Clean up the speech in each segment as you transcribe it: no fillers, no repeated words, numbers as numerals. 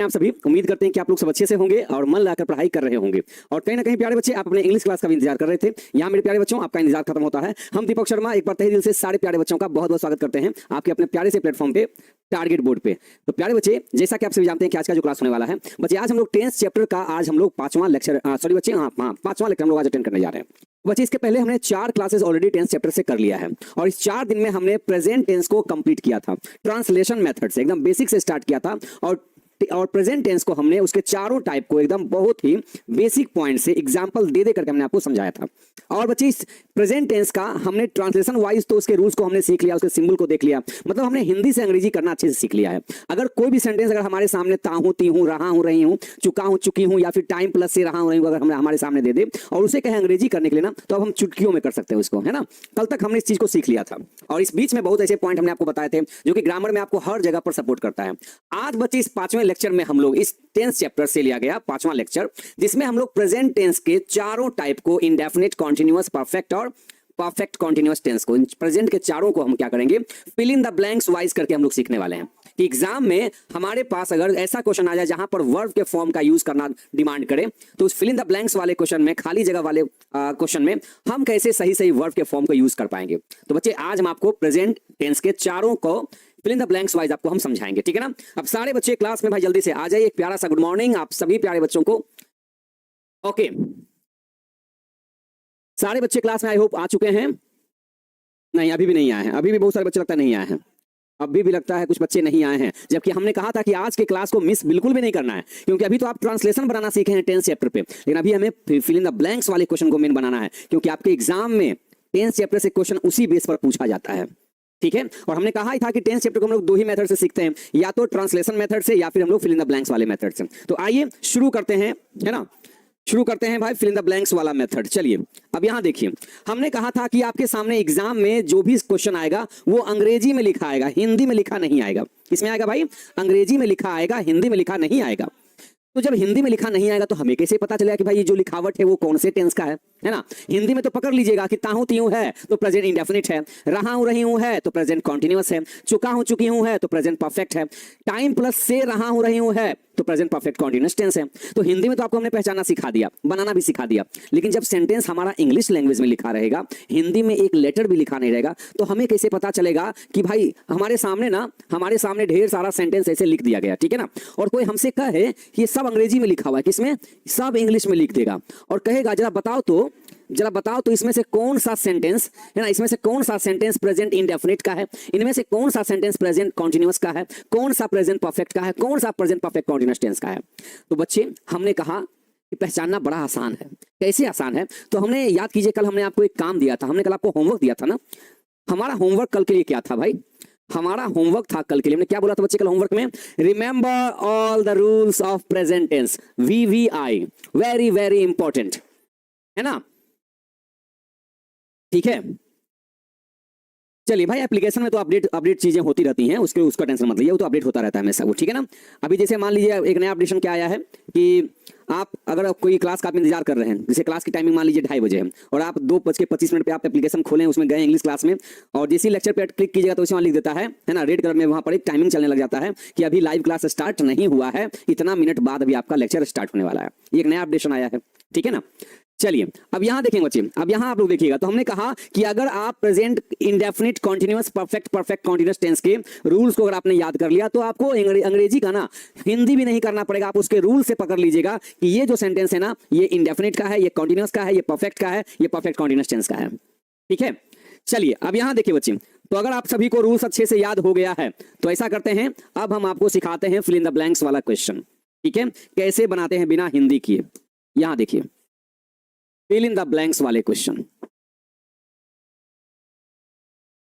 आप सभी उम्मीद करते हैं कि आप लोग सब अच्छे से होंगे और मन लगाकर पढ़ाई कर रहे होंगे। और कहीं ना कहीं प्यारे बच्चे आप अपने इंग्लिश क्लास का भी इंतजार कर रहे थे। यहाँ मेरे प्यारे बच्चों आपका इंतजार खत्म होता है। हम दीपक शर्मा एक बार तहे दिल से सारे प्यारे बच्चों का बहुत बहुत स्वागत करते हैं आपके अपने प्यारे से प्लेटफॉर्म पे, टारगेट बोर्ड पे। तो प्यारे बच्चे, जैसा कि आप सभी जानते हैं कि आज का जो क्लास होने वाला है बच्चे, आज हम लोग 10th चैप्टर का आज हम लोग पांचवा लेक्चर पांचवा लेक्चर हम लोग आज अटेंड करने जा रहे हैं। बच्चे इसके पहले हमने 4 क्लासेस ऑलरेडी 10th चैप्टर से कर लिया है और इस 4 दिन में हमने प्रेजेंट टेंस को कंप्लीट किया था। ट्रांसलेशन मेथड से एकदम बेसिक से स्टार्ट किया था और प्रेजेंट टेंस को हमने उसके चारों टाइप को एकदम बहुत ही बेसिक पॉइंट से एग्जांपल दे करके हमने आपको समझाया था। और बच्चे इस प्रेजेंट टेंस का हमने ट्रांसलेशन वाइज तो उसके रूल्स को हमने सीख लिया, उसके सिंबल को देख लिया, मतलब हमने हिंदी से अंग्रेजी करना अच्छे से सीख लिया है। अगर कोई भी सेंटेंस अगर हमारे सामने ता हूं, ती हूं, रहा हूं, रही हूं, चुका हूं, चुकी हूं या फिर टाइम प्लस से रहा हूं, रही हूं अगर हमारे सामने दे दे और उसे कहे अंग्रेजी करने के लिए ना, तो अब हम चुटकियों में कर सकते हैं उसको, है ना। कल तक हमने इस चीज को सीख लिया था और इस बीच में बहुत ऐसे पॉइंट हमने आपको बताए थे जो कि ग्रामर में आपको हर जगह पर सपोर्ट करता है। आज बच्चे इस 5वें लेक्चर में हम लोग इस 10th चैप्टर से लिया गया 5वां लेक्चर, जिसमें हम लोग प्रेजेंट टेंस के चारों टाइप को, इंडेफिनिट, कॉन्टिन्यूअस, परफेक्ट और परफेक्ट कॉन्टिन्यूअस टेंस को, प्रेजेंट के चारों को हम क्या करेंगे, fill in the blanks wise करके हम लोग सीखने वाले हैं। कि एग्जाम में हमारे पास अगर ऐसा क्वेश्चन आ जाए जहां पर वर्ब के फॉर्म का यूज करना डिमांड करे, तो उस फिल इन द ब्लैंक्स वाले क्वेश्चन में, खाली जगह वाले क्वेश्चन में हम कैसे सही सही वर्ब के फॉर्म का यूज कर पाएंगे। तो बच्चे आज हम आपको प्रेजेंट टेंस के चारों को fill in the blanks wise आपको हम समझाएंगे, ठीक है ना। अब सारे बच्चे क्लास में भाई जल्दी से आ जाइए। एक प्यारा सा गुड मॉर्निंग आप सभी प्यारे बच्चों को। ओके, सारे बच्चे क्लास में आई होप आ चुके हैं। नहीं, अभी भी नहीं आए हैं, अभी भी बहुत सारे बच्चे लगता है नहीं आए हैं, अभी भी लगता है कुछ बच्चे नहीं आए हैं। जबकि हमने कहा था कि आज के क्लास को मिस बिल्कुल भी नहीं करना है, क्योंकि अभी तो आप ट्रांसलेशन बनाना सीखे हैं 10th चैप्टर पे, लेकिन अभी हमें फिल इन द ब्लैंक्स वाले क्वेश्चन को मेन बनाना है, क्योंकि आपके एग्जाम में 10th चैप्टर से क्वेश्चन उसी बेस पर पूछा जाता है, ठीक है। और हमने कहा ही था कि 10th चैप्टर को हम लोग 2 ही मेथड से सीखते हैं, या तो ट्रांसलेशन मेथड से या फिर हम लोग फिल इन द ब्लैंक्स वाले मेथड से। तो आइए शुरू करते हैं, है ना, शुरू करते हैं भाई फिल इन द ब्लैंक्स वाला मेथड। चलिए अब यहां देखिए, हमने कहा था कि आपके सामने एग्जाम में जो भी क्वेश्चन आएगा वो अंग्रेजी में लिखा आएगा, हिंदी में लिखा नहीं आएगा। किसमें आएगा भाई? अंग्रेजी में लिखा आएगा, हिंदी में लिखा नहीं आएगा। तो जब हिंदी में लिखा नहीं आएगा तो हमें कैसे पता चलेगा कि भाई ये जो लिखावट है वो कौन से टेंस का है ना। हिंदी में तो पकड़ लीजिएगा कि ताहू तीहूं है तो प्रेजेंट इंडेफिनिट है, रहा हूं रही हूं है तो प्रेजेंट कॉन्टिन्यूअस है, चुका हूं चुकी हूं है तो प्रेजेंट परफेक्ट है, टाइम प्लस से रहा हूं रही हूं है तो प्रेजेंट परफेक्ट कॉन्टिन्यूअस टेंस है। तो हिंदी में तो आपको हमने पहचानना सिखा दिया, बनाना भी सिखा दिया, लेकिन जब सेंटेंस हमारा इंग्लिश लैंग्वेज में लिखा रहेगा, हिंदी में एक लेटर भी लिखा नहीं रहेगा, तो हमें कैसे पता चलेगा कि भाई हमारे सामने ढेर सारा सेंटेंस ऐसे लिख दिया गया, ठीक है ना। और कोई हमसे कहे ये सब अंग्रेजी में लिखा हुआ है, किसमें? सब इंग्लिश में लिख देगा और कहेगा जरा बताओ तो इसमें से कौन सा सेंटेंस है ना, इसमें से कौन सा सेंटेंस प्रेजेंट इंडेफिनिट का है, इनमें से कौन सा सेंटेंस प्रेजेंट कॉन्टिन्यूअस का है, कौन सा प्रेजेंट परफेक्ट का है, कौन सा प्रेजेंट परफेक्ट कॉन्टिन्यूअस टेंस का है। तो बच्चे हमने कहा कि पहचानना बड़ा आसान है। कैसे आसान है? तो हमने याद कीजिए, कल हमने आपको एक काम दिया था, हमने कल आपको होमवर्क दिया था ना। हमारा होमवर्क कल के लिए क्या था भाई? हमारा होमवर्क था कल के लिए, हमने क्या बोला था बच्चे कल होमवर्क में? Remember all the rules of present tense, VVI, very very important, है ना, ठीक है। चलिए भाई, एप्लीकेशन में तो अपडेट चीजें होती रहती हैं, उसका टेंशन मत लीजिए, वो तो अपडेट होता रहता है हमेशा, वो ठीक है ना। अभी जैसे मान लीजिए एक नया अपडेशन क्या आया है कि आप अगर कोई क्लास का आप इंतजार कर रहे हैं, जैसे क्लास की टाइमिंग मान लीजिए 2:30 बजे है और आप 2:25 पे आप एप्लीकेशन खोलें, उसमें गए इंग्लिश क्लास में और जैसे लेक्चर पे क्लिक कीजिएगा तो उसमें लिख देता है ना, रेड कलर में वहां पर एक टाइमिंग चलने लग जाता है कि अभी लाइव क्लास स्टार्ट नहीं हुआ है, इतना मिनट बाद अभी आपका लेक्चर स्टार्ट होने वाला है। ये एक नया अपडेशन आया है, ठीक है ना। चलिए अब यहां देखेंगे बच्चे, अब यहां आप लोग देखिएगा, तो हमने कहा कि अगर आप present indefinite continuous perfect continuous tense के रूल्स को अगर आपने याद कर लिया तो आपको अंग्रेजी का ना हिंदी भी नहीं करना पड़ेगा, आप उसके रूल से पकड़ लीजिएगा कि ये जो सेंटेंस है ना, ये इंडेफिनिट का है, ये कॉन्टिन्यूअस का है, ये परफेक्ट का है, ये परफेक्ट कॉन्टिन्यूअस टेंस का है, ठीक है। चलिए अब यहां देखिए बच्चे, तो अगर आप सभी को रूल्स अच्छे से याद हो गया है तो ऐसा करते हैं, अब हम आपको सिखाते हैं फिल इन द ब्लैंक्स वाला क्वेश्चन, ठीक है, कैसे बनाते हैं बिना हिंदी किए। यहां देखिए फिल इन द ब्लैंक्स वाले question,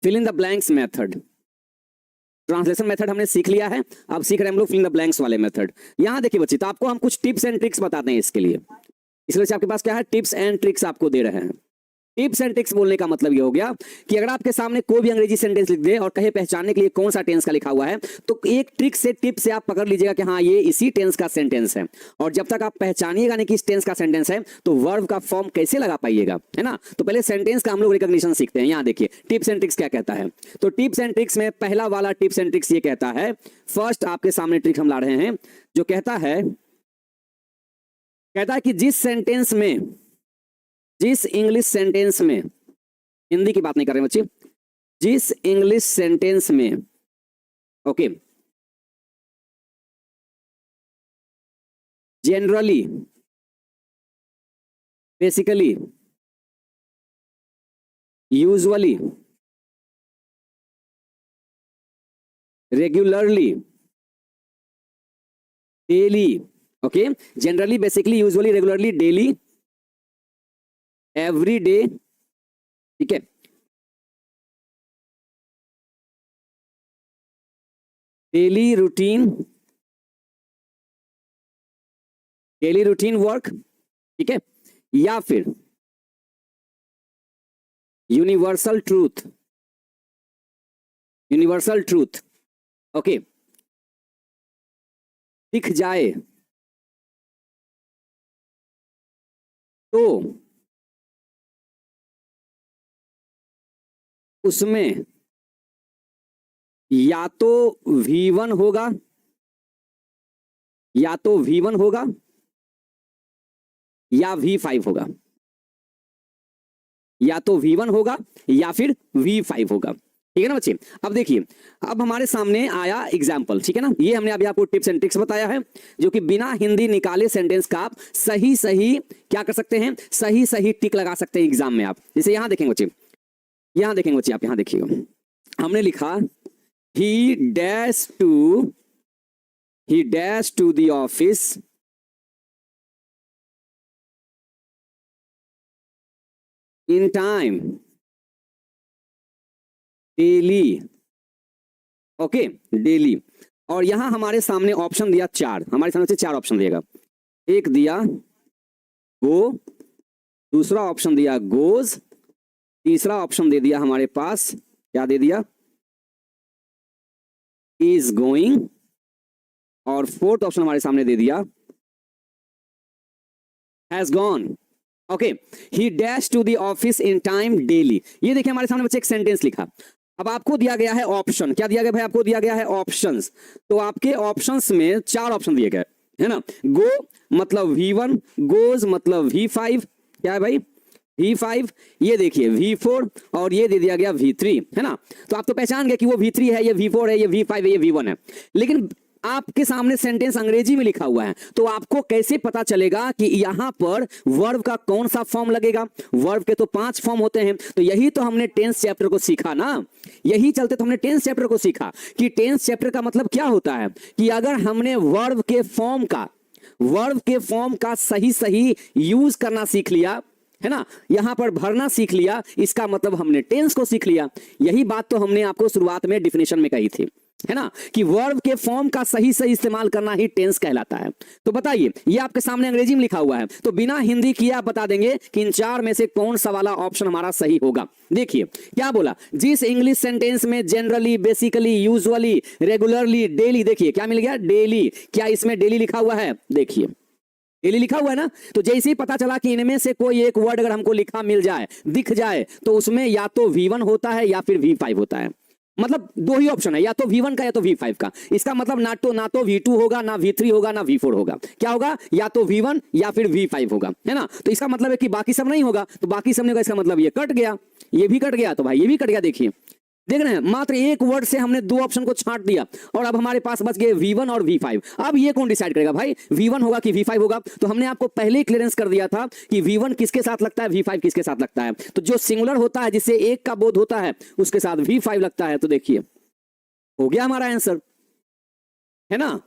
fill in the blanks method. Translation method हमने सीख लिया है, अब सीख रहे हैं हम लोग फिल इन द ब्लैंक्स वाले मेथड। यहां देखिए बच्चे, तो आपको हम कुछ टिप्स एंड ट्रिक्स बताते हैं इसके लिए, इसलिए आपके पास क्या है, टिप्स एंड ट्रिक्स आपको दे रहे हैं। टिप्स एंड ट्रिक्स बोलने का मतलब ये हो गया कि अगर आपके सामने कोई भी अंग्रेजी सेंटेंस लिख दे और कहे पहचानने के लिए कौन सा टेंस का लिखा हुआ है, तो एक ट्रिक से टिप से आप पकड़ लीजिएगा कि हाँ ये इसी टेंस का सेंटेंस है। और जब तक आप पहचानिएगा नहीं कि इस टेंस का सेंटेंस है, तो वर्ब का फॉर्म कैसे लगा पाइएगा, है ना। तो पहले सेंटेंस का हम लोग रिकॉग्निशन सीखते हैं। यहाँ देखिए टिप्स एंड ट्रिक्स क्या कहता है। तो टिप्स एंड ट्रिक्स में पहला वाला टिप्स एंड ट्रिक्स ये कहता है, फर्स्ट आपके सामने ट्रिक हम ला रहे हैं, जो कहता है कि जिस इंग्लिश सेंटेंस में, हिंदी की बात नहीं कर रहे बच्चे, जिस इंग्लिश सेंटेंस में okay generally, basically, usually, regularly, daily, okay, generally, basically, usually, regularly, daily, every day, ठीक है, डेली रूटीन वर्क, ठीक है, या फिर यूनिवर्सल ट्रूथ, ओके, दिख जाए तो उसमें या तो V1 होगा, या V5 होगा, या तो V1 होगा या फिर V5 होगा, ठीक है ना बच्चे। अब देखिए, अब हमारे सामने आया एग्जाम्पल, ठीक है ना। ये हमने अभी आपको टिप्स एंड ट्रिक्स बताया है, जो कि बिना हिंदी निकाले सेंटेंस का आप सही क्या कर सकते हैं, सही टिक लगा सकते हैं एग्जाम में आप। जैसे यहां देखेंगे बच्चे, आप यहां देखिएगा, हमने लिखा he dash to the office in time daily, okay, daily. और यहां हमारे सामने ऑप्शन दिया 4, हमारे सामने से 4 ऑप्शन दिएगा। एक दिया गो, दूसरा ऑप्शन दिया गोज, तीसरा ऑप्शन दे दिया हमारे पास, क्या दे दिया, इज गोइंग, और फोर्थ ऑप्शन हमारे सामने दे दिया has gone, okay. He dash to the office in time daily. ये देखिए हमारे सामने बच्चे एक सेंटेंस लिखा। अब आपको दिया गया है ऑप्शन, क्या दिया गया भाई, आपको दिया गया है ऑप्शंस। तो आपके ऑप्शंस में 4 ऑप्शन दिए गए, है ना। गो मतलब V1, गोज मतलब V5, क्या है भाई, V5, ये देखिए V4, और ये दे दिया गया V3, है ना। तो आप तो पहचान गए कि वो V3 है, ये V4 है, ये V5 है, ये V1 है। लेकिन आपके सामने सेंटेंस अंग्रेजी में लिखा हुआ है, तो आपको कैसे पता चलेगा कि यहां पर वर्ब का कौन सा फॉर्म लगेगा। वर्ब के तो 5 फॉर्म होते हैं। तो यही तो हमने टेंस चैप्टर को सीखा ना, यही चलते तो हमने टेंस चैप्टर को सीखा कि टेंस चैप्टर का मतलब क्या होता है, कि अगर हमने वर्ब के फॉर्म का सही यूज करना सीख लिया, है ना, यहां पर भरना सीख लिया, इसका मतलब हमने टेंस को सीख लिया। यही बात तो हमने आपको शुरुआत में डिफिनेशन में कही थी, है ना, कि वर्ब के फॉर्म का सही इस्तेमाल करना ही टेंस कहलाता है। तो बताइए, ये आपके सामने अंग्रेजी में लिखा हुआ है, तो बिना हिंदी किए आप बता देंगे कि इन 4 में से कौन सा वाला ऑप्शन हमारा सही होगा। देखिए क्या बोला, जिस इंग्लिश सेंटेंस में generally, basically, usually, regularly, daily, देखिए क्या मिल गया, डेली। क्या इसमें डेली लिखा हुआ है, देखिए डेली लिखा हुआ है ना। तो जैसे ही पता चला कि इनमें से कोई एक वर्ड अगर हमको लिखा मिल जाए, दिख जाए, तो उसमें या तो V1 होता है या फिर V5 होता है। मतलब 2 ही ऑप्शन है, या तो V1 का या तो V5 का। इसका मतलब ना तो V2 होगा, ना V3 होगा, ना V4 होगा। क्या होगा, या तो V1 या फिर V5 होगा, है ना। तो इसका मतलब है कि बाकी सब नहीं होगा। तो बाकी सब नहीं होगा, इसका मतलब ये कट गया, ये भी कट गया, तो भाई ये भी कट गया। देखिए देख रहे हैं, मात्र एक वर्ड से हमने 2 ऑप्शन को छांट दिया, और अब हमारे पास बच गए V1 और V5। अब ये कौन डिसाइड करेगा भाई, V1 होगा कि V5 होगा। तो हमने आपको पहले ही क्लियरेंस कर दिया था कि V1 किसके साथ लगता है, V5 किसके साथ लगता है। तो जो सिंगुलर होता है, जिससे एक का बोध होता है, उसके साथ V5 लगता है। तो देखिए हो गया हमारा आंसर, है ना।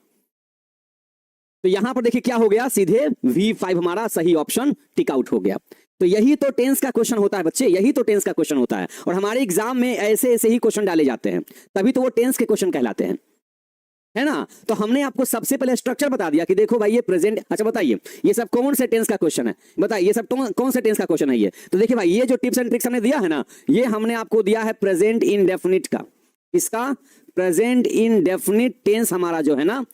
तो यहां पर देखिए क्या हो गया, सीधे V5 हमारा सही ऑप्शन टिक आउट हो गया। तो यही तो टेंस का क्वेश्चन होता है बच्चे, यही तो टेंस का क्वेश्चन होता है। और हमारे एग्जाम में ऐसे ही क्वेश्चन डाले जाते हैं, तभी तो वो टेंस के क्वेश्चन कहलाते हैं। है ना। तो हमने आपको सबसे पहले स्ट्रक्चर बता दिया कि देखो भाई ये प्रेजेंट, अच्छा बताइए ये सब कौन से टेंस का क्वेश्चन है, बताइए ये सब कौन से टेंस का क्वेश्चन है ये। तो देखिए भाई ये जो टिप्स एंड ट्रिक्स हमने दिया है ना, ये हमने आपको दिया है प्रेजेंट इंडेफिनिट का। इसका प्रेजेंट इंडेफिनिट टेंस हमारा जो है ना,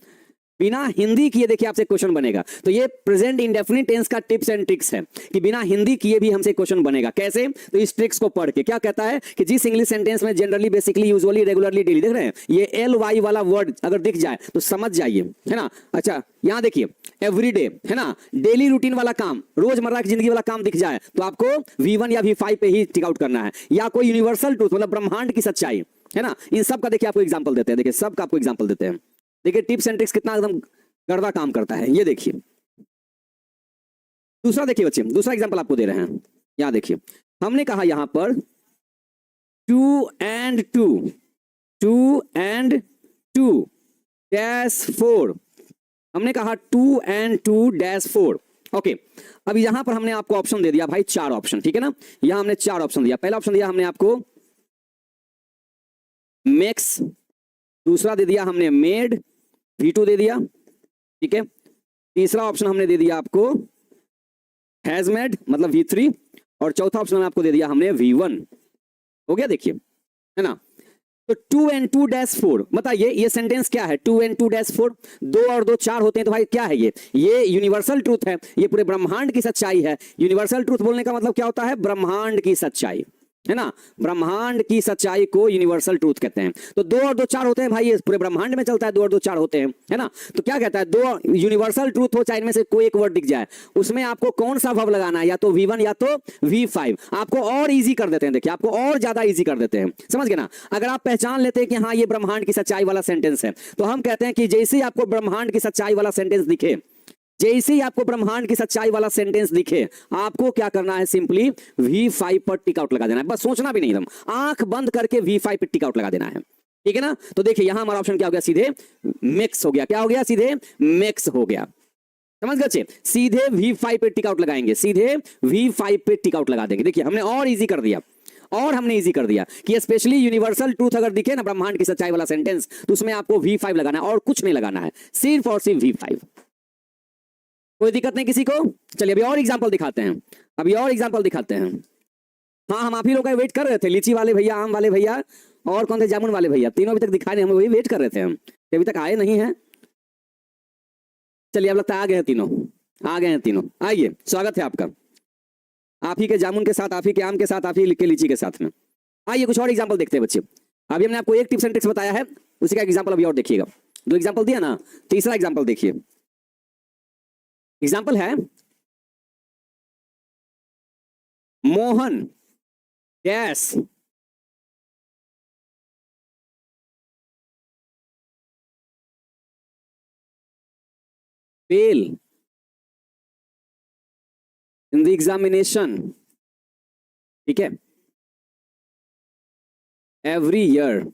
बिना हिंदी किए देखिए आपसे क्वेश्चन बनेगा। तो ये प्रेजेंट इंडेफिनिट टेंस का टिप्स एंड ट्रिक्स है कि बिना हिंदी किए भी हमसे क्वेश्चन बनेगा। कैसे? तो इस ट्रिक्स को पढ़ के क्या कहता है कि जिस इंग्लिश सेंटेंस में generally, basically, usually, regularly, daily, देख रहे हैं ये एल वाई वाला वर्ड अगर दिख जाए तो समझ जाइए, है ना। अच्छा यहां देखिए एवरीडे, है ना, डेली रूटीन वाला काम, रोजमर्रा की जिंदगी वाला काम दिख जाए तो आपको V1 या V5 पे ही टिक आउट करना है। या कोई यूनिवर्सल ट्रूथ मतलब ब्रह्मांड की सच्चाई, है ना, इन सब का देखिए आपको एग्जाम्पल देते हैं। देखिए सब का आपको एग्जाम्पल देते हैं। देखिए टिप्स एंड ट्रिक्स कितना एकदम गर्दा काम करता है, ये देखिए। दूसरा देखिए बच्चे, दूसरा एग्जांपल आपको दे रहे हैं। यहां देखिए हमने कहा यहां पर 2 and 2, 2 and 2 dash 4, हमने कहा 2 and 2 dash 4। ओके, अब यहां पर हमने आपको ऑप्शन दे दिया भाई, 4 ऑप्शन, ठीक है ना। यहां हमने 4 ऑप्शन दिया। पहला ऑप्शन दिया हमने आपको मेक्स, दूसरा दे दिया हमने मेड, V2 दे दिया, ठीक है। तीसरा ऑप्शन हमने दे दिया आपको हैज मेड मतलब V3, और चौथा ऑप्शन आपको दे दिया हमने V1। हो गया देखिए, है ना। तो 2 and 2 dash 4, बताइए ये सेंटेंस क्या है? 2 and 2 dash 4, 2 और 2 4 होते हैं, तो भाई क्या है ये यूनिवर्सल ट्रूथ है, ये पूरे ब्रह्मांड की सच्चाई है। यूनिवर्सल ट्रूथ बोलने का मतलब क्या होता है? ब्रह्मांड की सच्चाई, है ना। ब्रह्मांड की सच्चाई को यूनिवर्सल ट्रूथ कहते हैं। तो 2 और 2 4 होते हैं भाई, ये पूरे ब्रह्मांड में चलता है, 2 और 2 4 होते हैं, है ना। तो क्या कहता है? 2 यूनिवर्सल ट्रूथ हो, चाहे इनमें से कोई एक वर्ड दिख जाए, उसमें आपको कौन सा वर्ब लगाना है, या तो V1 या तो V5। आपको और इजी कर देते हैं, देखिए आपको और ज्यादा इजी कर देते हैं, समझ गए ना। अगर आप पहचान लेते हैं कि हाँ ये ब्रह्मांड की सच्चाई वाला सेंटेंस है, तो हम कहते हैं कि जैसे ही आपको ब्रह्मांड की सच्चाई वाला सेंटेंस दिखे, जैसे ही आपको ब्रह्मांड की सच्चाई वाला सेंटेंस दिखे, आपको क्या करना है? सिंपली V5 पर टिक आउट लगा देना है, बस सोचना भी नहीं, एकदम आंख बंद करके V5 पर टिक आउट लगा देना है, ठीक है ना। तो देखिए यहां हमारा ऑप्शन क्या हो गया? सीधे मिक्स हो गया। क्या हो गया? सीधे मिक्स हो गया, समझ गए। सीधे V5 पे टिक आउट लगाएंगे, सीधे V5 पे टिक आउट लगा देंगे। देखिए हमने और इजी कर दिया, और हमने इजी कर दिया कि स्पेशली यूनिवर्सल ट्रूथ अगर दिखे ना, ब्रह्मांड की सच्चाई वाला सेंटेंस, तो उसमें आपको V5 लगाना है और कुछ नहीं लगाना है, सिर्फ और सिर्फ V5। कोई दिक्कत नहीं किसी को? चलिए अभी और एग्जांपल दिखाते हैं, अभी और एग्जांपल दिखाते हैं। हाँ हम आप ही लोग का वेट कर रहे थे, लीची वाले भैया, आम वाले भैया, और कौन थे? जामुन वाले भैया, तीनों अभी तक दिखाए नहीं, हम वही वेट कर रहे थे, हम अभी तक आए नहीं हैं। चलिए अब लगता है आ गए हैं तीनों, आ गए हैं तीनों। आइए, स्वागत है आपका, आप ही के जामुन के साथ, आप ही के आम के साथ, आप ही के लीची के साथ में। आइए कुछ और एग्जाम्पल देखते हैं बच्चे। अभी हमने आपको एक टिप्स एंड ट्रिक्स बताया है, उसी का एग्जाम्पल अभी और देखिएगा। 2 एग्जाम्पल दिया ना, तीसरा एग्जाम्पल देखिए। एग्जाम्पल है Mohan dash fail in the examination, ठीक है, एवरी ईयर,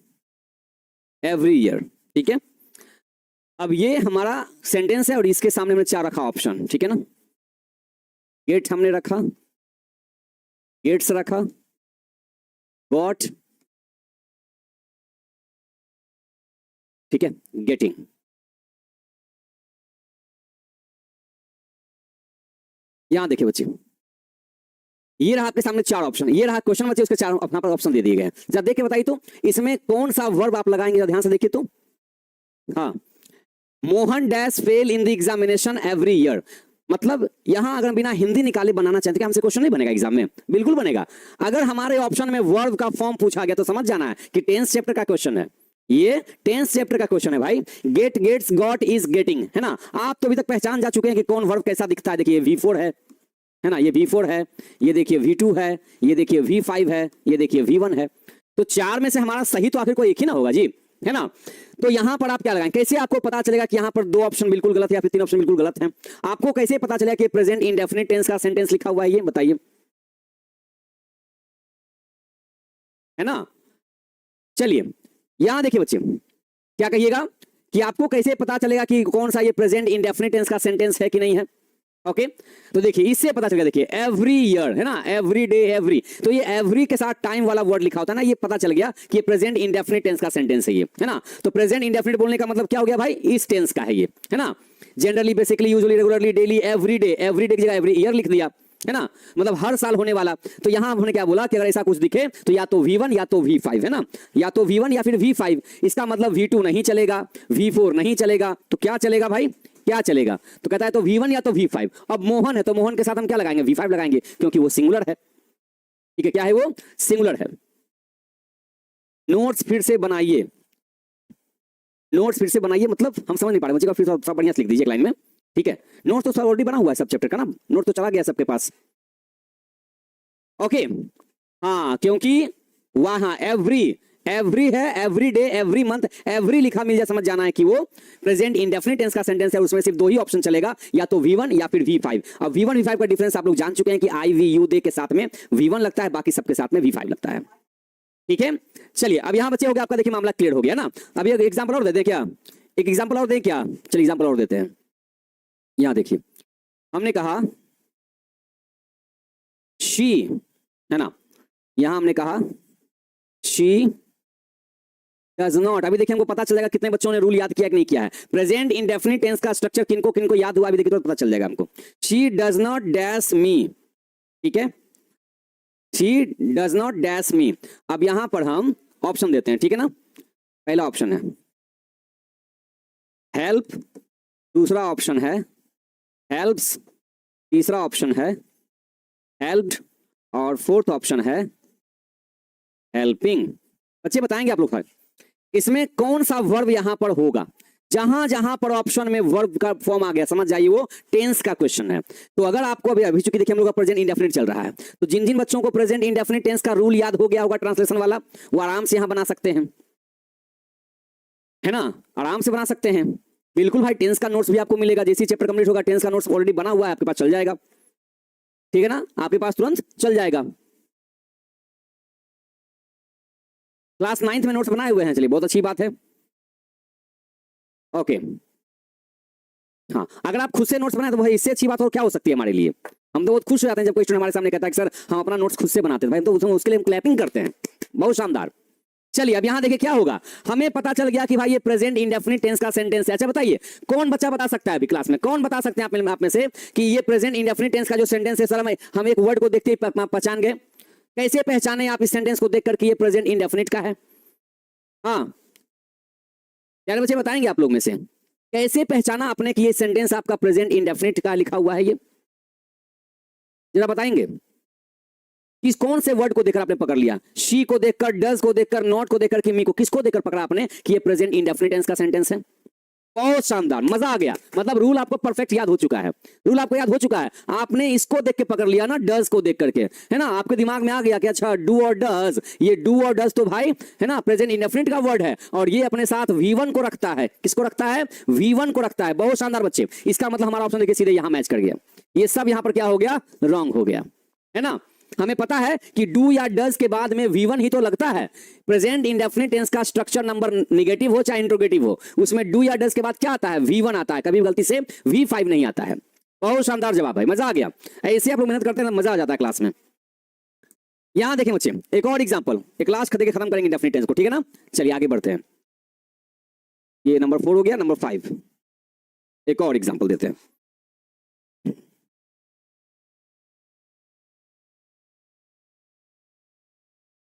एवरी ईयर, ठीक है। अब ये हमारा सेंटेंस है और इसके सामने हमने 4 रखा ऑप्शन, ठीक है ना। गेट हमने रखा, गेट्स रखा, गॉट, ठीक है, गेटिंग। यहां देखिए बच्चे, ये रहा आपके सामने 4 ऑप्शन, ये रहा क्वेश्चन बच्चे, उसके 4 अपना पर ऑप्शन दे दिए गए। जब देख के बताइए तो इसमें कौन सा वर्ब आप लगाएंगे, ध्यान से देखिए तो। हाँ, Mohan dash fail in the examination every year, मतलब यहां अगर बिना हिंदी निकाले बनाना चाहते हैं, हमसे क्वेश्चन नहीं बनेगा एग्जाम में, बिल्कुल बनेगा। अगर हमारे ऑप्शन में वर्ब का फॉर्म पूछा गया तो समझ जाना है कि टेंस चैप्टर का क्वेश्चन है, ये टेंस चैप्टर का क्वेश्चन है भाई। Get, gets, got, is, getting, है ना। आप तो अभी तक पहचान जा चुके हैं कि कौन वर्ब कैसा दिखता है। देखिए V4 है ना, ये V4 है, ये देखिए V2 है, ये देखिए V5 है, ये देखिए V1 है। तो 4 में से हमारा सही तो आखिर कोई एक ही ना होगा जी, है ना। तो यहां पर आप क्या लगाएं? कैसे आपको पता चलेगा कि यहां पर 2 ऑप्शन बिल्कुल गलत है या फिर 3 ऑप्शन बिल्कुल गलत हैं? आपको कैसे पता चलेगा कि प्रेजेंट इंडेफिनिट टेंस का सेंटेंस लिखा हुआ है, ये बताइए, है ना। चलिए यहां देखिए बच्चे, क्या कहिएगा कि आपको कैसे पता चलेगा कि कौन सा ये प्रेजेंट इंडेफिनिट टेंस का सेंटेंस है कि नहीं है? ओके तो देखिए इससे पता चल गया, देखिए एवरी ईयर है ना, एवरी डे एवरी, तो ये एवरी के साथ टाइम वाला वर्ड लिखा होता है ना, ये पता चल गया कि ये प्रेजेंट इंडेफिनिट टेंस का सेंटेंस है ये, है ना। तो प्रेजेंट इंडेफिनिट बोलने का मतलब क्या हो गया भाई, इस टेंस का है ये, है ना। Generally, basically, usually, regularly, daily, every day की जगह एवरी ईयर लिख दिया, है ना, मतलब हर साल होने वाला। तो यहां हमने क्या बोला कि अगर ऐसा कुछ दिखे तो या तो V1 या तो V5, है ना, या तो V1 या फिर V5। इसका मतलब V2 नहीं चलेगा, V4 नहीं चलेगा, तो क्या चलेगा भाई, क्या चलेगा, तो कहता है तो V1 या तो V5। अब मोहन है तो मोहन के साथ हम क्या लगाएंगे, V5 लगाएंगे, क्योंकि वो सिंगुलर है, ठीक है, क्या है वो, सिंगुलर है। नोट्स फिर से बनाइए, नोट्स फिर से बनाइए, मतलब हम समझ नहीं पा रहे, मुझे फिर थोड़ा बढ़िया से लिख दीजिए एक लाइन में, ठीक है। नोट्स तो ऑलरेडी बना हुआ है सब चैप्टर का ना, नोट तो चला गया सबके पास, ओके। हाँ, क्योंकि वहां एवरी है, every day, every month, every लिखा मिल जाए, समझ जाना है कि वो प्रेजेंट इंडेफिनिट टेंस का सेंटेंस है। उसमें सिर्फ दो ही ऑप्शन चलेगा, या तो V1 या फिर V5। अब V1 V5 का डिफरेंस आप लोग जान चुके हैं कि IVU दे के साथ में V1 लगता है, बाकी सबके साथ में V5 लगता है, ठीक है। चलिए अब यहां बच्चे हो गया आपका, देखिए मामला क्लियर हो गया ना। अब एक एग्जांपल और दे दें क्या, एक एग्जांपल और दें क्या, चलिए एग्जांपल और देते हैं। यहां देखिए हमने कहा शी, है ना, यहां हमने कहा शी डज नॉट। अभी देखिए हमको पता चल जाएगा कितने बच्चों ने रूल याद किया कि नहीं किया है। प्रेजेंट इंडेफिनिट टेंस का स्ट्रक्चर किनको किनको याद हुआ अभी देखिए तो पता चल जाएगा हमको। शी डज नॉट डैश मी, ठीक है, शी डज नॉट डैश मी। अब यहां पर हम ऑप्शन देते हैं, ठीक है ना। पहला ऑप्शन है हेल्प, दूसरा ऑप्शन है हेल्प्स, तीसरा ऑप्शन है हेल्प्ड, और फोर्थ ऑप्शन है हेल्पिंग। बच्चे बताएंगे आप लोग भाई इसमें कौन सा वर्ब यहां पर होगा। जहां जहां पर ऑप्शन में वर्ब का फॉर्म आ गया, समझ जाइए वो टेंस का क्वेश्चन है। तो अगर आपको अभी चूंकि देखिए हम लोग का प्रेजेंट इंडेफिनिट चल रहा है, तो जिन जिन बच्चों को प्रेजेंट इंडेफिनिट टेंस का रूल याद हो गया होगा ट्रांसलेशन वाला, वो आराम से यहां बना सकते हैं, है ना, आराम से बना सकते हैं। बिल्कुल भाई, टेंस का नोट्स भी आपको मिलेगा, जैसे चैप्टर कंप्लीट होगा टेंस का नोट्स ऑलरेडी बना हुआ है, आपके पास चल जाएगा, ठीक है ना, आपके पास तुरंत चल जाएगा। क्लास 9th में नोट्स बनाए हुए हैं, चलिए बहुत अच्छी बात है, ओके। हाँ, अगर आप खुद से नोट्स बनाए तो भाई इससे अच्छी बात और क्या हो सकती है हमारे लिए। हम तो बहुत खुश हो जाते हैं जब कोई स्टूडेंट हमारे सामने कहता है कि सर हम अपना नोट्स खुद से बनाते हैं, भाई तो उसके लिए हम क्लैपिंग करते हैं, बहुत शानदार। चलिए अब यहां देखिए क्या होगा, हमें पता चल गया कि भाई ये प्रेजेंट इंडेफिनिट टेंस का सेंटेंस है। अच्छा बताइए कौन बच्चा बता सकता है अभी क्लास में, कौन बता सकते हैं आप में से कि ये प्रेजेंट इंडेफिनिट टेंस का जो सेंटेंस है, सर हम एक वर्ड को देखते ही पहचान गए। कैसे पहचाने आप इस सेंटेंस को देखकर कि ये प्रेजेंट इंडेफिनिट का है। हाँ यार बच्चे बताएंगे आप लोग में से कैसे पहचाना आपने कि ये सेंटेंस आपका प्रेजेंट इंडेफिनिट का लिखा हुआ है, ये जरा बताएंगे। किस कौन से वर्ड को देखकर आपने पकड़ लिया, शी को देखकर, डज को देखकर, नॉट को देखकर कि मी को, किसको देखकर पकड़ा आपने कि ये प्रेजेंट इंडेफिनिट टेंस का सेंटेंस है। बहुत शानदार, मजा आ गया, मतलब रूल आपको परफेक्ट याद हो चुका है, रूल आपको याद हो चुका है, आपने इसको देख के पकड़ लिया ना, डज को देख करके, है ना, आपके दिमाग में आ गया कि अच्छा डू और डज, ये डू और डज तो भाई है ना प्रेजेंट इंडेफिनिट का वर्ड है, और ये अपने साथ V1 को रखता है, किसको रखता है, V1 को रखता है। बहुत शानदार बच्चे, इसका मतलब हमारा ऑप्शन देखिए सीधे यहां मैच कर गया, ये सब यहां पर क्या हो गया, रॉन्ग हो गया, है ना। हमें पता है कि डू या डज के बाद में V1 ही तो लगता है। प्रेजेंट इंडेफिनिट टेंस का स्ट्रक्चर नंबर नेगेटिव हो चाहे इंट्रोगेटिव हो, उसमें डू या डज के बाद क्या आता है, V1 आता है, कभी गलती से V5 नहीं आता है। बहुत शानदार जवाब है, मजा आ गया। ऐसे आप लोग मेहनत करते हैं मजा आ जाता है क्लास में। यहां देखें बच्चे एक और एग्जांपल, एक क्लास देके खत्म करेंगे इंडेफिनिट टेंस को, ठीक है ना। चलिए आगे बढ़ते हैं, ये नंबर 4 हो गया, नंबर 5 एक और एग्जांपल देते हैं।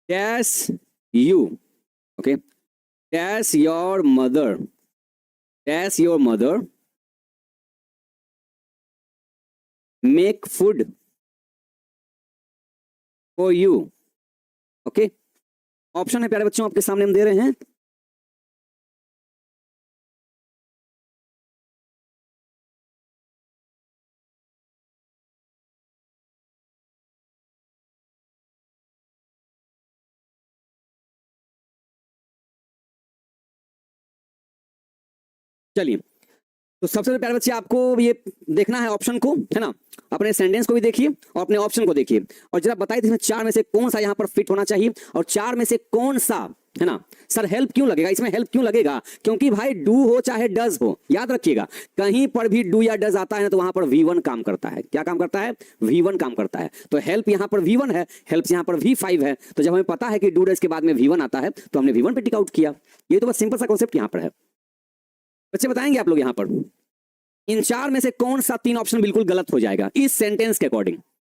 Dash you, okay, dash your mother, dash your mother make food for you, okay। Option है प्यारे बच्चों आपके सामने हम दे रहे हैं। चलिए तो सबसे प्यारे बच्चे आपको ये देखना है ऑप्शन को, है ना, अपने सेंटेंस को भी देखिए और अपने ऑप्शन को देखिए, और जरा बताइए इसमें चार में से कौन सा यहां पर फिट होना चाहिए, और चार में से कौन सा है ना। सर हेल्प क्यों लगेगा, इसमें हेल्प क्यों लगेगा, क्योंकि भाई डू हो चाहे डज हो, याद रखिएगा कहीं पर भी डू या डज आता है तो वहां पर V1 काम करता है। क्या काम करता है, V1 काम करता है। तो हेल्प यहां पर V1 है, हेल्प यहां पर V5 है। तो जब हमें पता है कि डू डज के बाद में V1 आता है तो हमने V1 पे टिक आउट किया। ये तो बस सिंपल सा कॉन्सेप्ट यहां पर है। बच्चे बताएंगे आप लोग यहां पर इन चार में से कौन सा 3 ऑप्शन बिल्कुल गलत हो जाएगा इस सेंटेंस के अकॉर्डिंग,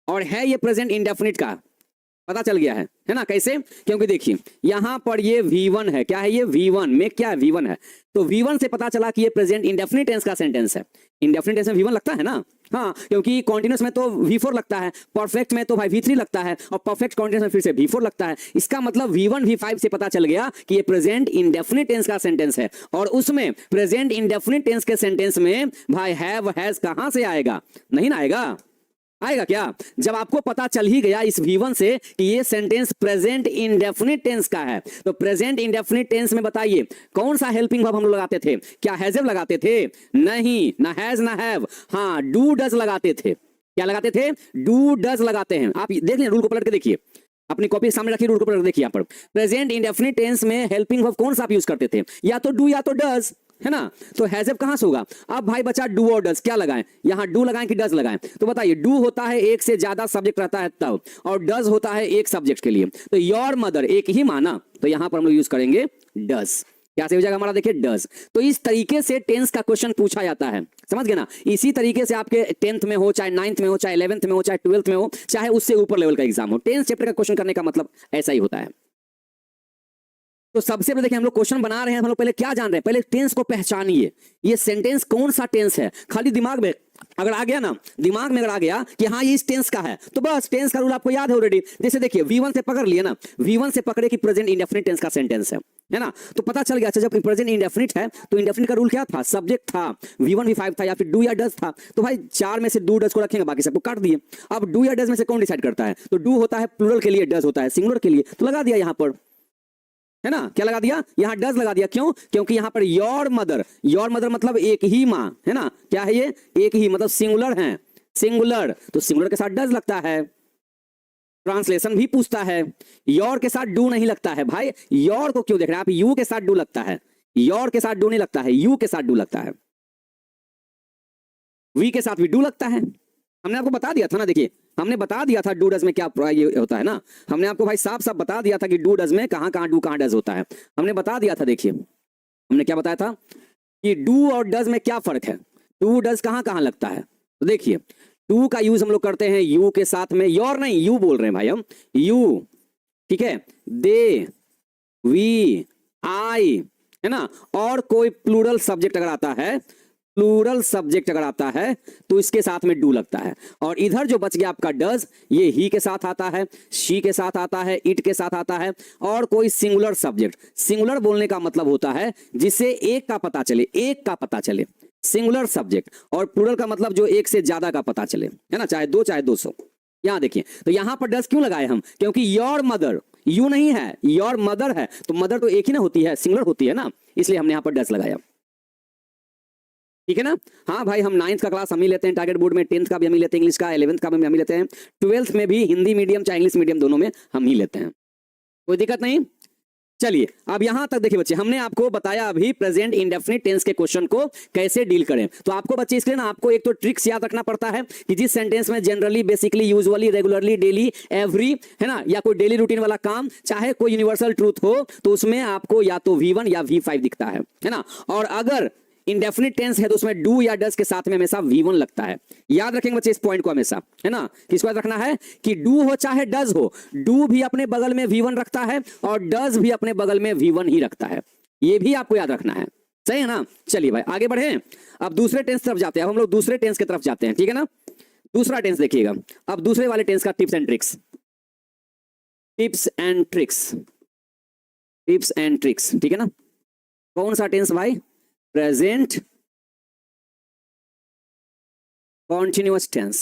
और है ये प्रेजेंट इंडेफिनिट का, पता चल गया है ना। कैसे, क्योंकि देखिए यहां पर ये V1 है, क्या है ये V1 में, क्या है V1 है, तो V1 से पता चला कि ये प्रेजेंट इंडेफिनिट टेंस का सेंटेंस है। इंडेफिनिट टेंस में V1 लगता है ना, हाँ, क्योंकि कॉन्टिन्यूस में तो V4 लगता है, परफेक्ट में तो भाई V3 लगता है, और परफेक्ट कॉन्टिन्यूस में फिर से V4 लगता है। इसका मतलब V1 V5 से पता चल गया कि ये प्रेजेंट इंडेफिनिट टेंस का सेंटेंस है। और उसमें प्रेजेंट इंडेफिनिट टेंस के सेंटेंस में भाई हैव हैज कहां से आएगा, नहीं ना आएगा, आएगा क्या। जब आपको पता चल ही गया इस V1 से कि ये सेंटेंस प्रेजेंट इंडेफिनिट टेंस का है, तो प्रेजेंट इंडेफिनिट टेंस में बताइए कौन सा हेल्पिंग वर्ब हम लोग लगाते थे, क्या हैज़ लगाते थे, नहीं, ना हैज ना हैव, हाँ डू डज लगाते थे। क्या लगाते थे, डू डज लगाते हैं। आप देख लें, रूल को पलट के देखिए, अपनी कॉपी सामने रखिए, रूल को पलट के देखिए। यहाँ पर प्रेजेंट इंडेफिनिट टेंस में हेल्पिंग वर्ब कौन सा आप यूज करते थे, या तो डू या तो डज, है ना। तो हैज़ कहां से होगा, अब भाई बचा डू और डज, क्या लगाएं, यहां डू लगाएं कि डज लगाएं, तो बताइए डू होता है एक से ज्यादा सब्जेक्ट रहता है तब, और डज होता है एक सब्जेक्ट के लिए। तो योर मदर एक ही माना, तो यहां पर हम लोग यूज करेंगे डज। क्या से हो जाएगा हमारा, देखिए डज। तो इस तरीके से टेंस का क्वेश्चन पूछा जाता है, समझ गए ना। इसी तरीके से आपके 10th में हो, चाहे 9th में हो, चाहे 11th में हो, चाहे 12th में हो, चाहे उससे ऊपर लेवल का एग्जाम हो, टेंस चैप्टर का क्वेश्चन करने का मतलब ऐसा ही होता है। तो सबसे पहले देखिए हम लोग क्वेश्चन बना रहे हैं, हम लोग पहले क्या जान रहे हैं, पहले टेंस को पहचानिए, ये सेंटेंस कौन सा टेंस है। खाली दिमाग में अगर आ गया ना, दिमाग में अगर आ गया कि हाँ ये इस टेंस का है, तो बस टेंस का रूल आपको याद है ऑलरेडी। जैसे देखिए V1 से पकड़ लिए ना, V1 से पकड़े कि प्रेजेंट इंडेफिनिट टेंस का सेंटेंस है ना, तो पता चल गया। अच्छा जब प्रेजेंट इंडेफिनिट है तो इंडेफिनिट का रूल क्या था, सब्जेक्ट था, V1 V5 था, या फिर डू या डज था। तो भाई चार में से डू डज को रखेंगे, बाकी सबको काट दिए। अब डू या डज में से कौन डिसाइड करता है, तो डू होता है प्लूरल के लिए, डज होता है सिंगुलर के लिए, तो लगा दिया यहां पर, है ना। क्या लगा दिया, यहां डज लगा दिया, क्यों, क्योंकि यहां पर योर मदर मतलब एक ही मां, है ना। क्या है ये, एक ही, मतलब सिंगुलर है, सिंगुलर, तो सिंगुलर के साथ डज लगता है। ट्रांसलेशन भी पूछता है, योर के साथ डू नहीं लगता है। भाई योर को क्यों देख रहे हैं आप, यू के साथ डू लगता है, योर के साथ डू नहीं लगता है, यू के साथ डू लगता है, वी के साथ भी डू लगता है। हमने आपको बता दिया था ना, देखिए हमने बता दिया था डू डज में क्या ये होता है ना, हमने आपको भाई साफ साफ बता दिया था कि डू डज में कहां कहां डू कहां डज होता है, हमने बता दिया था। देखिए हमने क्या बताया था कि डू और डज में क्या फर्क है, डू डज कहां कहां लगता है। तो देखिए डू का यूज हम लोग करते हैं यू के साथ में, योर नहीं, यू बोल रहे हैं भाई हम, यू, ठीक है, दे, वी, आई, है ना। और कोई प्लूरल सब्जेक्ट अगर आता है, प्लूरल सब्जेक्ट अगर आता है तो इसके साथ में डू लगता है। और इधर जो बच गया आपका डज, ये ही के साथ आता है, शी के साथ आता है, इट के साथ आता है, और कोई सिंगुलर सब्जेक्ट। सिंगुलर बोलने का मतलब होता है जिससे एक का पता चले, एक का पता चले, सिंगुलर सब्जेक्ट। और प्लूरल का मतलब जो एक से ज्यादा का पता चले, है ना, चाहे 2 चाहे 200। यहां देखिए तो यहां पर डज क्यों लगाए हम, क्योंकि योर मदर, यू नहीं है, योर मदर है, तो मदर तो एक ही ना होती है, सिंगुलर होती है ना, इसलिए हमने यहां पर डज लगाया, ठीक है ना। हाँ भाई हम 9th का क्लास हम ही लेते हैं टारगेट बोर्ड में, 10th का भी हम ही लेते हैं, इंग्लिश का 11th का भी हम ही लेते हैं, 12th में भी हिंदी मीडियम चाहे इंग्लिश मीडियम दोनों में हम ही लेते हैं, कोई दिक्कत नहीं। चलिए अब यहां तक देखिए बच्चे, हमने आपको बताया अभी प्रेजेंट इंडेफिनिट टेंस के क्वेश्चन को कैसे डील करें। तो आपको बच्चे इसके लिए ना आपको एक तो ट्रिक्स याद रखना पड़ता है कि जिस सेंटेंस में generally, basically, usually, regularly, daily, every, है ना, या कोई डेली रूटीन वाला काम, चाहे कोई यूनिवर्सल ट्रूथ हो, तो उसमें आपको या तो V1 या V5 दिखता है ना। और अगर इंडेफिनिट टेंस है तो उसमें डू या डज के साथ में हमेशा V1 लगता है। याद रखेंगे बच्चे इस पॉइंट को हमेशा, है ना। किसको याद रखना है कि डू हो चाहे डज हो, डू भी अपने बगल में V1 रखता है और डज भी अपने बगल में V1 ही रखता है, ये भी आपको याद रखना है, सही है ना। चलिए भाई आगे बढ़े, अब दूसरे टेंस तरफ जाते हैं, अब हम लोग दूसरे टेंस की तरफ जाते हैं, ठीक है ना। दूसरा टेंस देखिएगा, अब दूसरे वाले टेंस का tips and tricks, tips and tricks, tips and tricks, ठीक है ना। कौन सा टेंस भाई, प्रेजेंट कॉन्टिन्यूअस टेंस।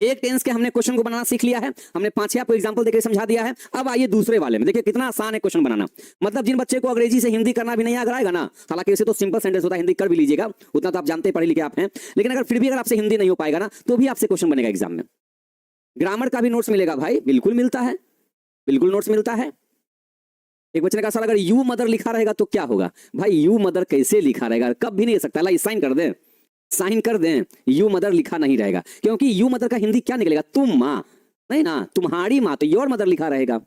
एक टेंस के हमने क्वेश्चन को बनाना सीख लिया है, हमने 5-6 आपको एग्जांपल देकर समझा दिया है। अब आइए दूसरे वाले में, देखिए कितना आसान है क्वेश्चन बनाना। मतलब जिन बच्चे को अंग्रेजी से हिंदी करना भी नहीं अगर आएगा ना, हालांकि वैसे तो सिंपल सेंटेंस होता है, हिंदी कर भी लीजिएगा, उतना तो आप जानते पढ़े लिखे आप हैं, लेकिन अगर फिर भी अगर आपसे हिंदी नहीं हो पाएगा ना, तो भी आपसे क्वेश्चन बनेगा एग्जाम में। ग्रामर का भी नोट्स मिलेगा भाई, बिल्कुल मिलता है, बिल्कुल नोट्स मिलता है। एक बच्चे ने कहा सर अगर यू मदर लिखा रहेगा तो क्या होगा? भाई यू मदर कैसे लिखा रहेगा? कब भी नहीं हो सकता। ला साइन कर दें, साइन कर दें, यू मदर लिखा नहीं रहेगा, क्योंकि यू मदर का हिंदी क्या निकलेगा? तुम माँ, नहीं ना, तुम्हारी माँ, तो योर मदर लिखा रहेगा।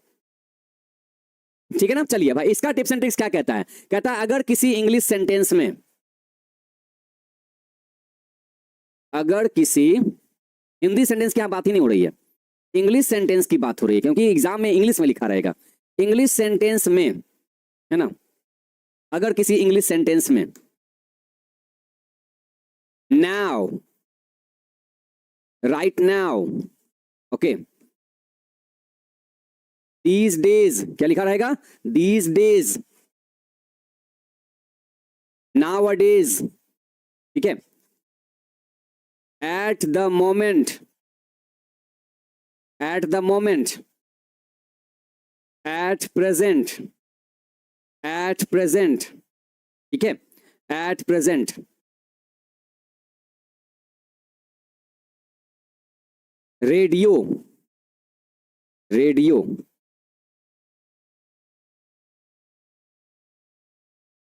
ठीक है ना? चलिए भाई, इसका टिप्स एंड ट्रिक्स क्या कहता है? कहता है अगर किसी इंग्लिश सेंटेंस में, अगर किसी हिंदी सेंटेंस की बात ही नहीं हो रही है, इंग्लिश सेंटेंस की बात हो रही है, क्योंकि एग्जाम में इंग्लिश में लिखा रहेगा। इंग्लिश सेंटेंस में, है ना, अगर किसी इंग्लिश सेंटेंस में now, right now, okay, these days, क्या लिखा रहेगा? These days, now a days, ठीक है, at the moment, at the moment, at present, at present, ठीक है, एट प्रेजेंट, रेडियो, रेडियो,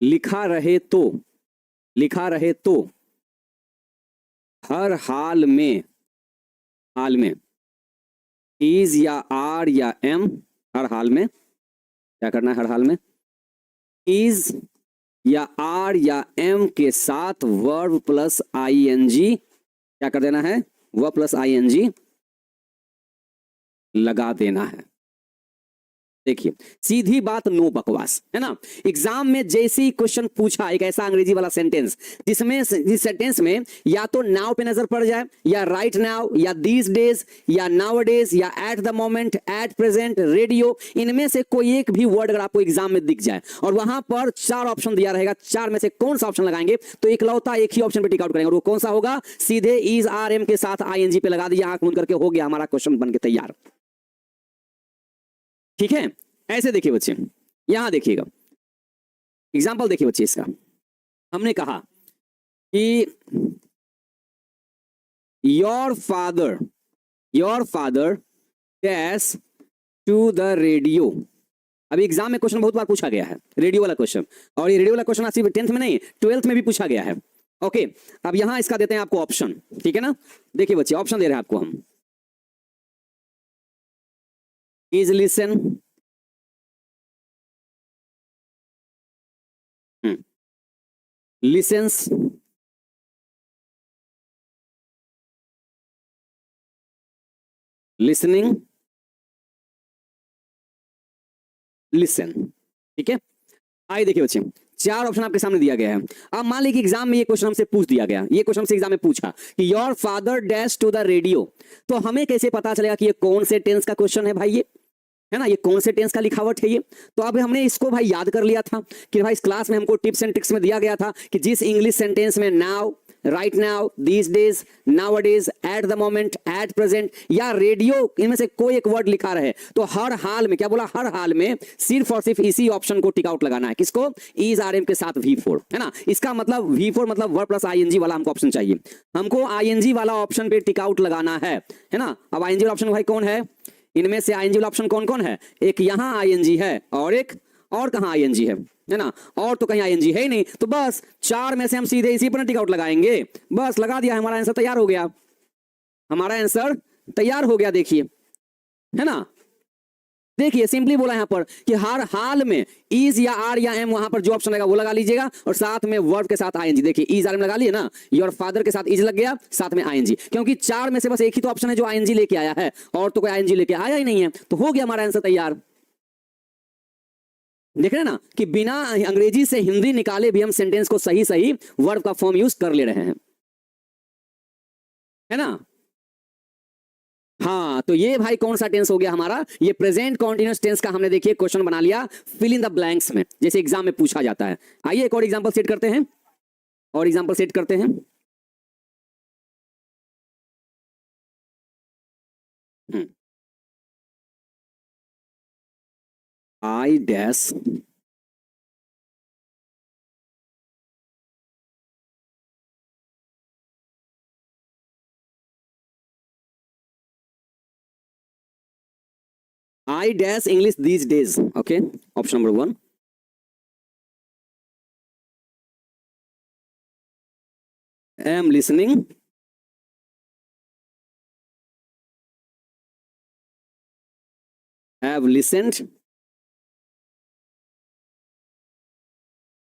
लिखा रहे तो, लिखा रहे तो, हर हाल में, हाल में, इज या आर या एम, हर हाल में, क्या करना है? हर हाल में इज या आर या एम के साथ वर्ब प्लस आईएनजी, क्या कर देना है? वर्ब प्लस आईएनजी लगा देना है। देखिए सीधी बात, नो बकवास, है ना। एग्जाम में जैसे ही क्वेश्चन पूछा एक ऐसा अंग्रेजी वाला सेंटेंस जिसमें, जिस सेंटेंस में या तो नाउ पे नजर पड़ जाए, या राइट नाउ, या दीज डेज, या नाउ डेज, या at the moment, at present, radio, इनमें से कोई एक भी वर्ड अगर आपको एग्जाम में दिख जाए और वहां पर 4 ऑप्शन दिया रहेगा, 4 में से कौन सा ऑप्शन लगाएंगे? तो इकलौता एक ही ऑप्शन पे टिक आउट करेंगे, और वो कौन सा होगा? सीधे इज आर एम के साथ आईएनजी पे लगा दीजिए, आंख बंद करके हो गया हमारा क्वेश्चन बन के तैयार। ठीक है, ऐसे देखिए बच्चे, यहां देखिएगा एग्जाम्पल, देखिए बच्चे इसका। हमने कहा कि your father dash to the radio. अभी एग्जाम में क्वेश्चन बहुत बार पूछा गया है, रेडियो वाला क्वेश्चन, और ये रेडियो वाला क्वेश्चन सिर्फ 10th में नहीं, 12th में भी पूछा गया है। ओके, अब यहां इसका देते हैं आपको ऑप्शन, ठीक है ना। देखिए बच्चे, ऑप्शन दे रहे हैं आपको हम, is listen, licence, listening, listen, ठीक है। आइए देखिए बच्चे, 4 ऑप्शन आपके सामने दिया गया है। अब मान लीजिए एग्जाम में ये क्वेश्चन हमसे पूछ दिया गया, ये क्वेश्चन हमसे एग्जाम में पूछा कि your father dash to the radio, तो हमें कैसे पता चलेगा कि ये कौन से टेंस का क्वेश्चन है भाई? ये है ना, ये कौन से टेंस का लिखावट है ये? तो अब हमने इसको भाई याद कर लिया था कि भाई इस क्लास में हमको टिप्स एंड ट्रिक्स में दिया गया था कि जिस इंग्लिश सेंटेंस में now, right now, these days, now days, at the moment, at present या रेडियो, इनमें से कोई एक वर्ड लिखा रहे तो हर हाल में, क्या बोला? हर हाल में सिर्फ और सिर्फ इसी ऑप्शन को टिक आउट लगाना है। किसको? इज आर एम के साथ V4, है ना। इसका मतलब V4 मतलब वर्ड प्लस आईएनजी वाला हमको ऑप्शन चाहिए, हमको आईएनजी वाला ऑप्शन पे टिक आउट लगाना है ना। अब आईएनजी वाला ऑप्शन भाई कौन है? इनमें से आईएनजी वाला ऑप्शन कौन कौन है? एक यहां आईएनजी है, और एक और कहां आईएनजी है ना, और तो कहीं आईएनजी है ही नहीं। तो बस 4 में से हम सीधे इसी पर टिक आउट लगाएंगे, बस लगा दिया, हमारा आंसर तैयार हो गया, हमारा आंसर तैयार हो गया। देखिए, है ना, देखिए सिंपली बोला यहां पर कि हर हाल में इज या आर या एम, वहां पर जो ऑप्शन रहेगा वो लगा लीजिएगा, और साथ में वर्ब के साथ आईएनजी। देखिए इज आर एम लगा लिए ना, योर फादर के साथ इज लग गया, साथ में आईएनजी, क्योंकि 4 में से बस एक ही तो ऑप्शन है जो आईएनजी लेके आया है, और तो कोई आईएनजी लेके आया ही नहीं है, तो हो गया हमारा आंसर तैयार। देख रहे हैं ना कि बिना अंग्रेजी से हिंदी निकाले भी हम सेंटेंस को सही सही वर्ब का फॉर्म यूज कर ले रहे हैं, है ना। हाँ, तो ये भाई कौन सा टेंस हो गया हमारा? ये प्रेजेंट कॉन्टिन्यूअस टेंस का हमने देखिए क्वेश्चन बना लिया, फिल इन द ब्लैंक्स में, जैसे एग्जाम में पूछा जाता है। आइए एक और एग्जांपल सेट करते हैं, और एग्जांपल सेट करते हैं। I dash I dash English these days, okay, option number 1। am listening, have listened,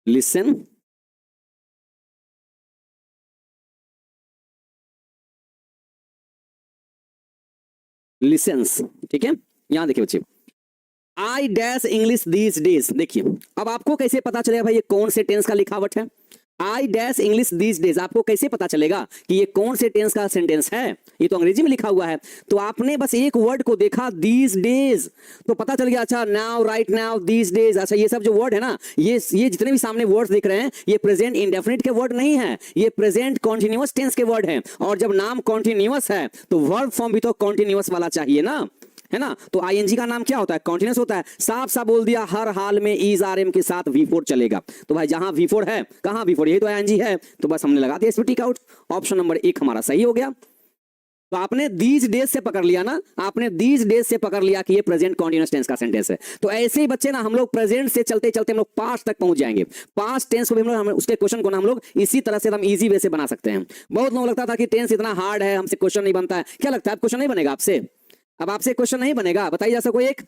listen, listens। ठीक है, यहां देखिए बच्चे, I dash English these days. देखिए अब आपको कैसे पता चलेगा भाई ये कौन से टेंस का लिखावट है? I dash English these days, आपको कैसे पता चलेगा कि ये कौन से टेंस का सेंटेंस है? ये तो अंग्रेजी में लिखा हुआ है, तो आपने बस एक वर्ड को देखा दीज डेज तो पता चल गया, अच्छा now, right now, these days. अच्छा ये सब जो वर्ड है ना, ये जितने भी सामने वर्ड्स दिख रहे हैं, ये प्रेजेंट इंडेफिनिट के वर्ड नहीं है, ये प्रेजेंट कॉन्टिन्यूअस टेंस के वर्ड हैं। और जब नाम कॉन्टिन्यूअस है तो वर्ब फॉर्म भी तो कॉन्टिन्यूअस वाला चाहिए ना, है ना? तो आईएनजी का नाम क्या होता है? कॉन्टिन्यूअस होता है। साफ साफ बोल दिया, हर हाल में इज आर एम के साथ V4 चलेगा। तो भाई जहां V4 है, कहां V4? यही तो आईएनजी है, तो बस हमने लगा दिया इसमें टिक आउट। ऑप्शन नंबर 1 हमारा सही हो गया। तो आपने दीज डेज से पकड़ लिया ना, आपने दीज डेज से पकड़ लिया कि ये प्रेजेंट कॉन्टिन्यूअस टेंस का सेंटेंस है। तो ऐसे ही बच्चे ना, हम लोग प्रेजेंट से चलते चलते हम लोग पास्ट तक पहुंच जाएंगे। पास्ट टेंस को भी हम लोग, उसके क्वेश्चन को ना हम लोग इसी तरह से हम इजी वे से बना सकते हैं। बहुत लोगों लगता था कि टेंस इतना हार्ड है, हमसे क्वेश्चन नहीं बनता है। क्या लगता है क्वेश्चन नहीं बनेगा आपसे? अब आपसे क्वेश्चन नहीं बनेगा, बताइए जैसा कोई एक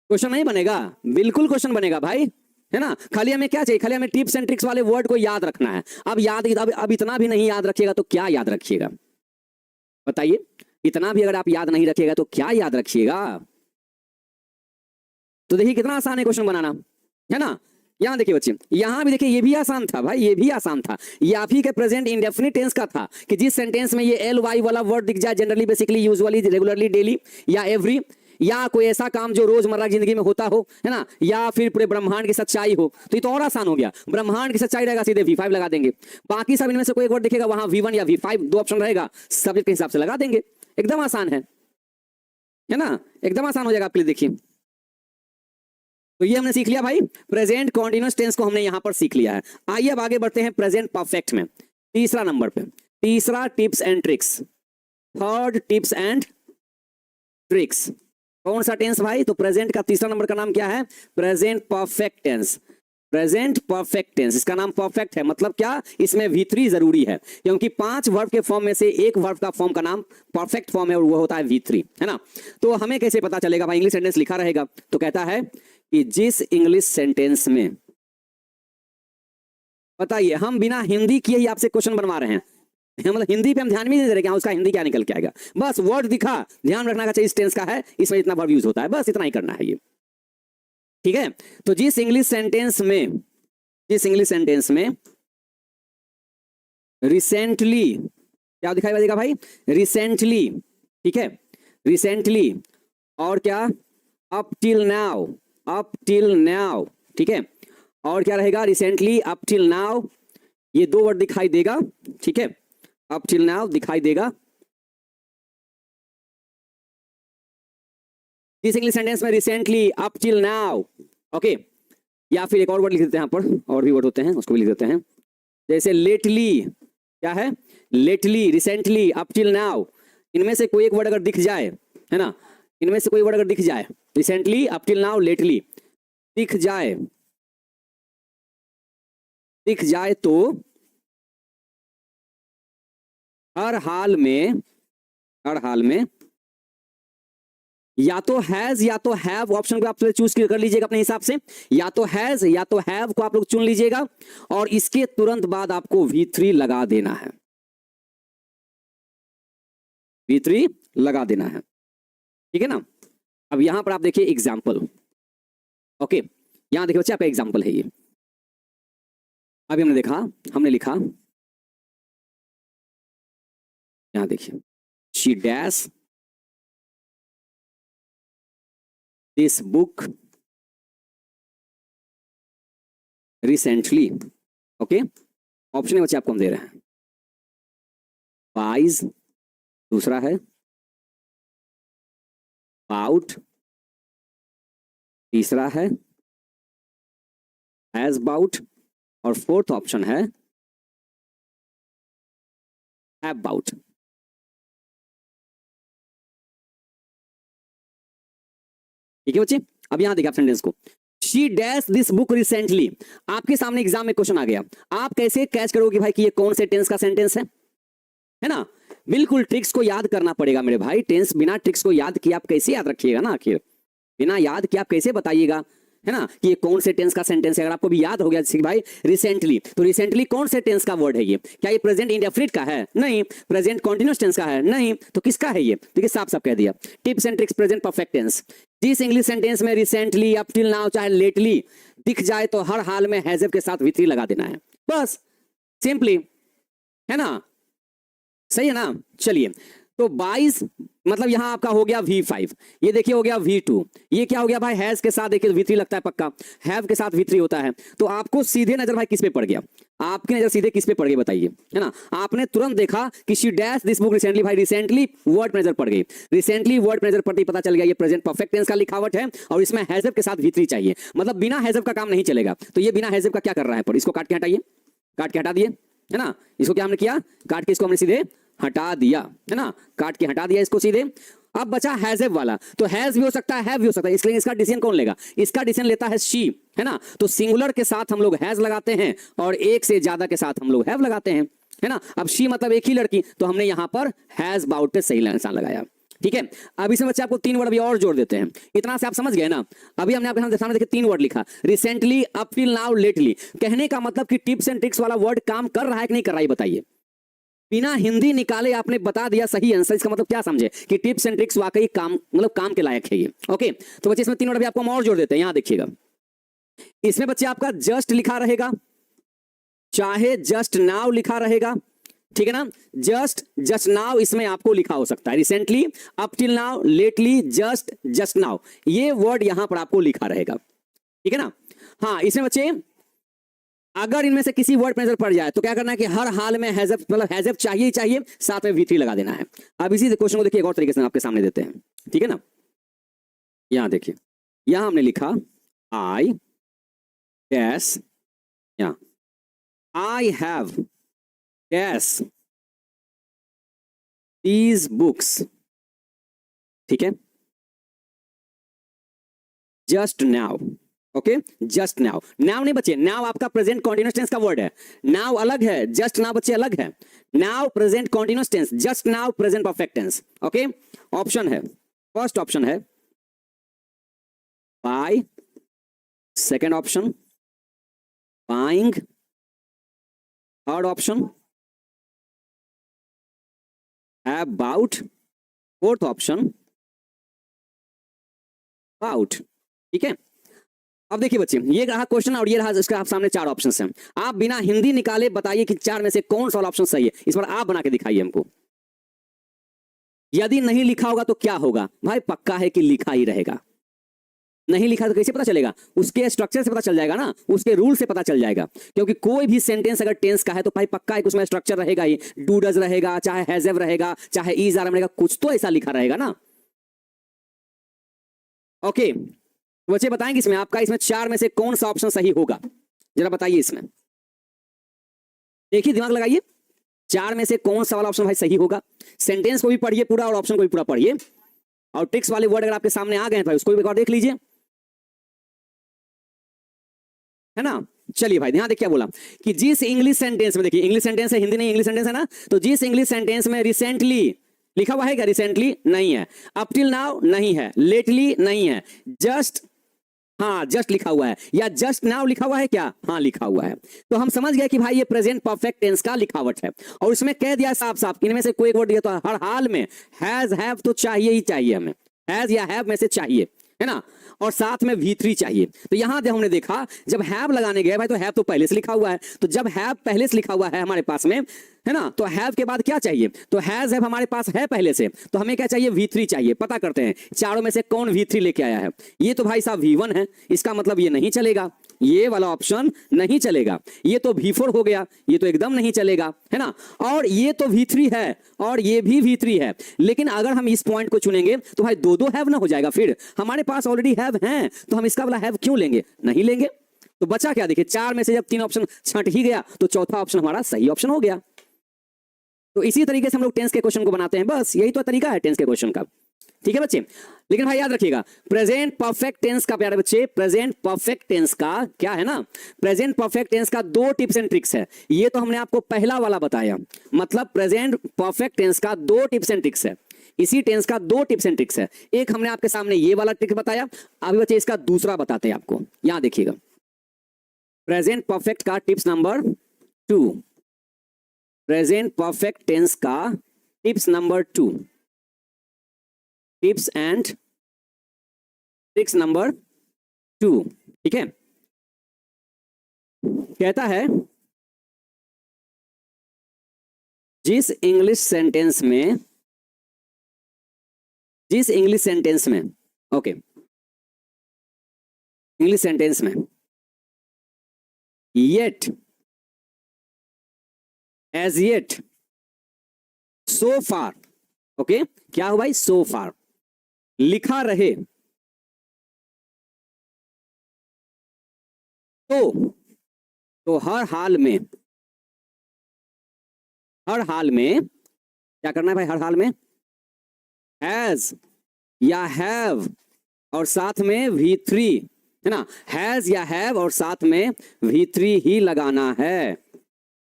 क्वेश्चन नहीं बनेगा? बिल्कुल क्वेश्चन बनेगा भाई, है ना? खाली हमें क्या चाहिए? खाली हमें टिप्स एंड ट्रिक्स वाले वर्ड को याद रखना है। अब इतना भी नहीं याद रखिएगा तो क्या याद रखिएगा? बताइए, इतना भी अगर आप याद नहीं रखिएगा तो क्या याद रखिएगा? तो देखिए कितना आसान है क्वेश्चन बनाना, है ना? यहां देखिए बच्चे, यहां भी देखिए, ये भी आसान था भाई, ये भी आसान था। ये आप ही के प्रेजेंट इंडेफिनिट टेंस का था कि जिस सेंटेंस में ये एल वाई वाला वर्ड दिख जाए, generally, basically, usually, regularly, daily या एवरी, या कोई ऐसा काम जो रोजमर्रा की जिंदगी में होता हो, है ना, या फिर पूरे ब्रह्मांड की सच्चाई हो, तो ये तो और आसान हो गया। ब्रह्मांड की सच्चाई रहेगा, सीधे V5 लगा देंगे। बाकी सब इनमें से कोई एक वर्ड दिखेगा, वहां V1 या V5 दो ऑप्शन रहेगा, सब्जेक्ट के हिसाब से लगा देंगे। एकदम आसान है ना? एकदम आसान हो जाएगा आपके लिए। देखिए तो ये हमने सीख लिया भाई, प्रेजेंट कॉन्टिन्यूअस टेंस को हमने यहां पर सीख लिया है। आइए अब आगे बढ़ते हैं प्रेजेंट परफेक्ट में, तीसरा नंबर पे, तीसरा tips and tricks, third tips and tricks. कौन सा टेंस भाई? तो प्रेजेंट का तीसरा नंबर का नाम क्या है? Present perfect tense. Present perfect tense, इसका नाम परफेक्ट है, मतलब क्या? इसमें V3 जरूरी है, क्योंकि 5 वर्ब के फॉर्म में से एक वर्ब का फॉर्म का नाम परफेक्ट फॉर्म है और वो होता है V3, है ना? तो हमें कैसे पता चलेगा भाई? इंग्लिश सेंटेंस लिखा रहेगा, तो कहता है कि जिस इंग्लिश सेंटेंस में, बताइए, हम बिना हिंदी किए ही आपसे क्वेश्चन बनवा रहे हैं, मतलब हिंदी पे हम ध्यान भी नहीं दे रहे, क्या उसका हिंदी क्या निकल के आएगा, बस वर्ड दिखा, ध्यान रखना का चाहिए इस टेंस का है, इसमें इतना वर्ब यूज होता है, बस इतना ही करना है ये, ठीक है? तो जिस इंग्लिश सेंटेंस में रिसेंटली, क्या दिखाई देगा भाई? रिसेंटली, ठीक है, रिसेंटली, और क्या? अप टिल नाउ, ठीक है, और क्या रहेगा? रिसेंटली, अप टिल नाउ, ये दो वर्ड दिखाई देगा, ठीक है, अप टिल नाउ दिखाई देगा। जिस इंग्लिश सेंटेंस में recently, up till now, okay, या फिर एक और वर्ड लिख देते हैं यहाँ पर, और भी वर्ड होते हैं, उसको भी लिख देते हैं, जैसे लेटली, क्या है? Lately, recently, up till now, इनमें से कोई एक वर्ड अगर दिख जाए, है ना, इनमें से कोई वर्ड अगर दिख जाए, recently, up till now, lately दिख जाए तो हर हाल में या तो हैज या तो हैव, ऑप्शन को आप चूज कर लीजिएगा अपने हिसाब से, या तो हैज या तो हैव को आप लोग चुन लीजिएगा, और इसके तुरंत बाद आपको V3 लगा देना है, V3 लगा देना है, ठीक है ना? अब यहां पर आप देखिए एग्जाम्पल, ओके, यहां देखिए बच्चे आपका एग्जाम्पल है ये, अभी हमने लिखा, यहां देखिए, she dash this book recently, okay, option है बच्चे आपको हम दे रहे हैं, बाइज, दूसरा है बाउट, तीसरा है हैज बाउट, और फोर्थ ऑप्शन है हैव बाउट। ठीक है बच्चे। अब यहां देखिए आप सेंटेंस को, she dash this book recently. आपके सामने एग्जाम में क्वेश्चन आ गया, आप कैसे कैच करोगे भाई कि ये कौन से टेंस का सेंटेंस है ना? बिल्कुल ट्रिक्स को याद करना पड़ेगा मेरे भाई। टेंस बिना ट्रिक्स को याद किए आप कैसे याद रखिएगा ना, आखिर बिना याद किए आप कैसे बताइएगा, है ना, कि ये कौन से टेंस का सेंटेंस है। अगर आपको भी याद हो गया जैसे भाई रिसेंटली, तो रिसेंटली कौन से टेंस का वर्ड है ये? क्या ये प्रेजेंट इंडेफिनिट का है? नहीं। प्रेजेंट कॉन्टिन्यूअस टेंस का है? नहीं। तो किसका है ये? देखिए साफ साफ कह दिया, tips and tricks present perfect tense. जिस इंग्लिश सेंटेंस में रिसेंटली, अप टिल नाउ, चाहे लेटली दिख जाए तो हर हाल में हैज के साथ V3 लगा देना है, बस सिंपली, है ना? सही है ना? चलिए, तो 22 मतलब यहां आपका हो गया V5, ये देखिए हो गया V2, ये क्या हो गया भाई? हैज के साथ देखिए V3 लगता है पक्का, हैव के साथ V3 होता है। तो आपको सीधे नजर भाई किस पे पड़ गया? आपकी नजर सीधे किस पे पड़ गई बताइए, है ना? आपने तुरंत देखा कि she dash this book recently, भाई रिसेंटली वर्ड पे नजर पड़ गई। रिसेंटली वर्ड पे नजर पड़ती पता चल गया ये प्रेजेंट परफेक्ट टेंस का लिखावट है और इसमें हैजब के साथ V3 चाहिए, मतलब बिना हैजब का काम नहीं चलेगा। तो ये बिना हैजब का क्या कर रहा है? पर इसको काट के हटाइए, काट के हटा दिए, है ना? इसको क्या हमने किया? काट के इसको हमने सीधे हटा दिया, है ना? काट के हटा दिया इसको सीधे। अब बचा हैज़ वाला, तो हैज भी हो सकता है, हैव भी हो सकता है, इसलिए इसका डिसीजन कौन लेगा? इसका डिसीजन लेता है शी, है ना? तो सिंगुलर के साथ हम लोग हैज लगाते हैं और एक से ज्यादा के साथ हम लोग हैव लगाते हैं, है ना? अब शी मतलब एक ही लड़की, तो हमने यहां पर हैज बाउट पे सही निशान लगाया, ठीक है। अब इसमें बच्चे आपको 3 वर्ड अभी और जोड़ देते हैं, इतना से आप समझ गए ना? अभी हमने आपके सामने देखिए 3 वर्ड लिखा, recently, up till now, lately. कहने का मतलब कि टिप्स एंड ट्रिक्स वाला वर्ड काम कर रहा है कि नहीं कर रहा है बताइए। बिना हिंदी निकाले आपने बता दिया सही आंसर। इसका मतलब क्या समझे कि टिप्स एंड ट्रिक्स वाकई काम, मतलब काम के लायक है ये। ओके, तो बच्चे इसमें 3 वर्ड भी आपको हम और जोड़ देते हैं। यहां देखिएगा, इसमें बच्चे आपका जस्ट लिखा रहेगा, चाहे जस्ट नाउ लिखा रहेगा, ठीक है ना? जस्ट, जस्ट नाउ इसमें आपको लिखा हो सकता है, recently, up till now, lately, just, just now, ये वर्ड यहां पर आपको लिखा रहेगा, ठीक है ना? हाँ, इसमें बच्चे अगर इनमें से किसी वर्ड पे नजर पड़ जाए तो क्या करना है कि हर हाल में हैजअप, मतलब हैजअप चाहिए ही चाहिए, साथ में V3 लगा देना है। अब इसी क्वेश्चन को देखिए एक और तरीके से आपके सामने देते हैं, ठीक है ना? यहां देखिए, यहां हमने लिखा आई डैश, यहां I have dash these books, ठीक है, just now. Okay, just now, now नहीं बच्चे, नाउ आपका प्रेजेंट कॉन्टिन्यूअस टेंस का वर्ड है, नाउ अलग है, जस्ट नाउ बच्चे अलग है। Now present continuous tense, just now present perfect tense. Okay, option है, फर्स्ट ऑप्शन है by, second option buying, third option about, fourth option about, ठीक है। अब देखिए बच्चे, ये रहा क्वेश्चन और ये रहा इसका आप सामने 4 ऑप्शंस हैं। आप बिना हिंदी निकाले बताइए कि 4 में से कौन सा ऑप्शन सही है। इस पर आप बना के दिखाइए हमको। यदि नहीं लिखा होगा तो क्या होगा भाई? पक्का है कि लिखा ही रहेगा। नहीं लिखा तो कैसे पता चलेगा? उसके स्ट्रक्चर से पता चल जाएगा ना, उसके रूल से पता चल जाएगा। क्योंकि कोई भी सेंटेंस अगर टेंस का है तो भाई पक्का है कि उसमें स्ट्रक्चर रहेगा ही, डू डज रहेगा, चाहे हैज हैव रहेगा, चाहे इज आर रहेगा, कुछ तो ऐसा लिखा रहेगा ना। ओके, बच्चे बताएंगे इसमें आपका, इसमें 4 में से कौन सा ऑप्शन सही होगा, जरा बताइए। इसमें देखिए, दिमाग लगाइए, 4 में से कौन सा वाला ऑप्शन भाई सही होगा? सेंटेंस को भी पढ़िए पूरा और ऑप्शन को भी पूरा पढ़िए, और ट्रिक्स वाले वर्ड अगर आपके सामने आ गए भाई उसको भी एक बार देख लीजिए, है ना? चलिए भाई, ध्यान देखिए क्या बोला कि जिस इंग्लिश सेंटेंस में, देखिए इंग्लिश सेंटेंस है, हिंदी नहीं, इंग्लिश सेंटेंस है ना, तो जिस इंग्लिश सेंटेंस में रिसेंटली लिखा हुआ है क्या? रिसेंटली नहीं है, अप टिल नाउ नहीं है, लेटली नहीं है, जस्ट, हाँ जस्ट लिखा हुआ है, या जस्ट नाउ लिखा हुआ है क्या? हाँ लिखा हुआ है। तो हम समझ गए कि भाई ये प्रेजेंट परफेक्ट टेंस का लिखावट है, और इसमें कह दिया साफ साफ इनमें से कोई एक वर्ड दिया तो हर हाल में हैज हैव तो चाहिए ही चाहिए हमें, हैज या हैव में से चाहिए, है ना? और साथ में V3 चाहिए। तो यहां जब हमने देखा, जब हैव लगाने गए भाई तो हैव तो पहले से लिखा हुआ है, तो जब हैव पहले से लिखा हुआ है हमारे पास में, है ना, तो हैव के बाद क्या चाहिए? तो हैज हैव हमारे पास है पहले से, तो हमें क्या चाहिए? V3 चाहिए। पता करते हैं चारों में से कौन V3 लेके आया है। ये तो भाई साहब V1 है, इसका मतलब ये नहीं चलेगा, ये वाला ऑप्शन नहीं चलेगा। ये तो V4 हो गया, ये तो एकदम नहीं चलेगा, है ना? और ये तो V3 है और ये भी V3 है। लेकिन अगर हम इस पॉइंट को चुनेंगे तो भाई दो हैव ना हो जाएगा, फिर हमारे पास ऑलरेडी हैव हैं, तो हम इसका वाला हैव क्यों लेंगे? नहीं लेंगे। तो बचा क्या? देखिए 4 में से जब 3 ऑप्शन छंट ही गया तो चौथा ऑप्शन हमारा सही ऑप्शन हो गया। तो इसी तरीके से हम लोग टेंस के क्वेश्चन को बनाते हैं, बस यही तो तरीका है टेंस के क्वेश्चन का। ठीक है बच्चे। लेकिन भाई याद रखिएगा, प्रेजेंट परफेक्ट टेंस का प्यारे बच्चे, प्रेजेंट परफेक्ट टेंस का क्या है ना, प्रेजेंट परफेक्ट टेंस का दो टिप्स एंड ट्रिक्स है। ये तो हमने आपको पहला वाला बताया, मतलब प्रेजेंट परफेक्ट टेंस का दो टिप्स एंड ट्रिक्स है, इसी टेंस का दो टिप्स एंड ट्रिक्स है। एक हमने आपके सामने ये वाला ट्रिक बताया, अभी बच्चे इसका दूसरा बताते हैं आपको। यहां देखिएगा, प्रेजेंट परफेक्ट का tips number 2, present perfect tense का tips number 2, tips and tricks number 2, ठीक है। कहता है जिस इंग्लिश सेंटेंस में, जिस इंग्लिश सेंटेंस में, ओके, इंग्लिश सेंटेंस में येट, एज येट, सो फार, ओके, क्या हो भाई, सो फार लिखा रहे तो हर हाल में, हर हाल में क्या करना है भाई, हर हाल में हैज या हैव और साथ में V3, है ना, हैज या हैव और साथ में V3 ही लगाना है।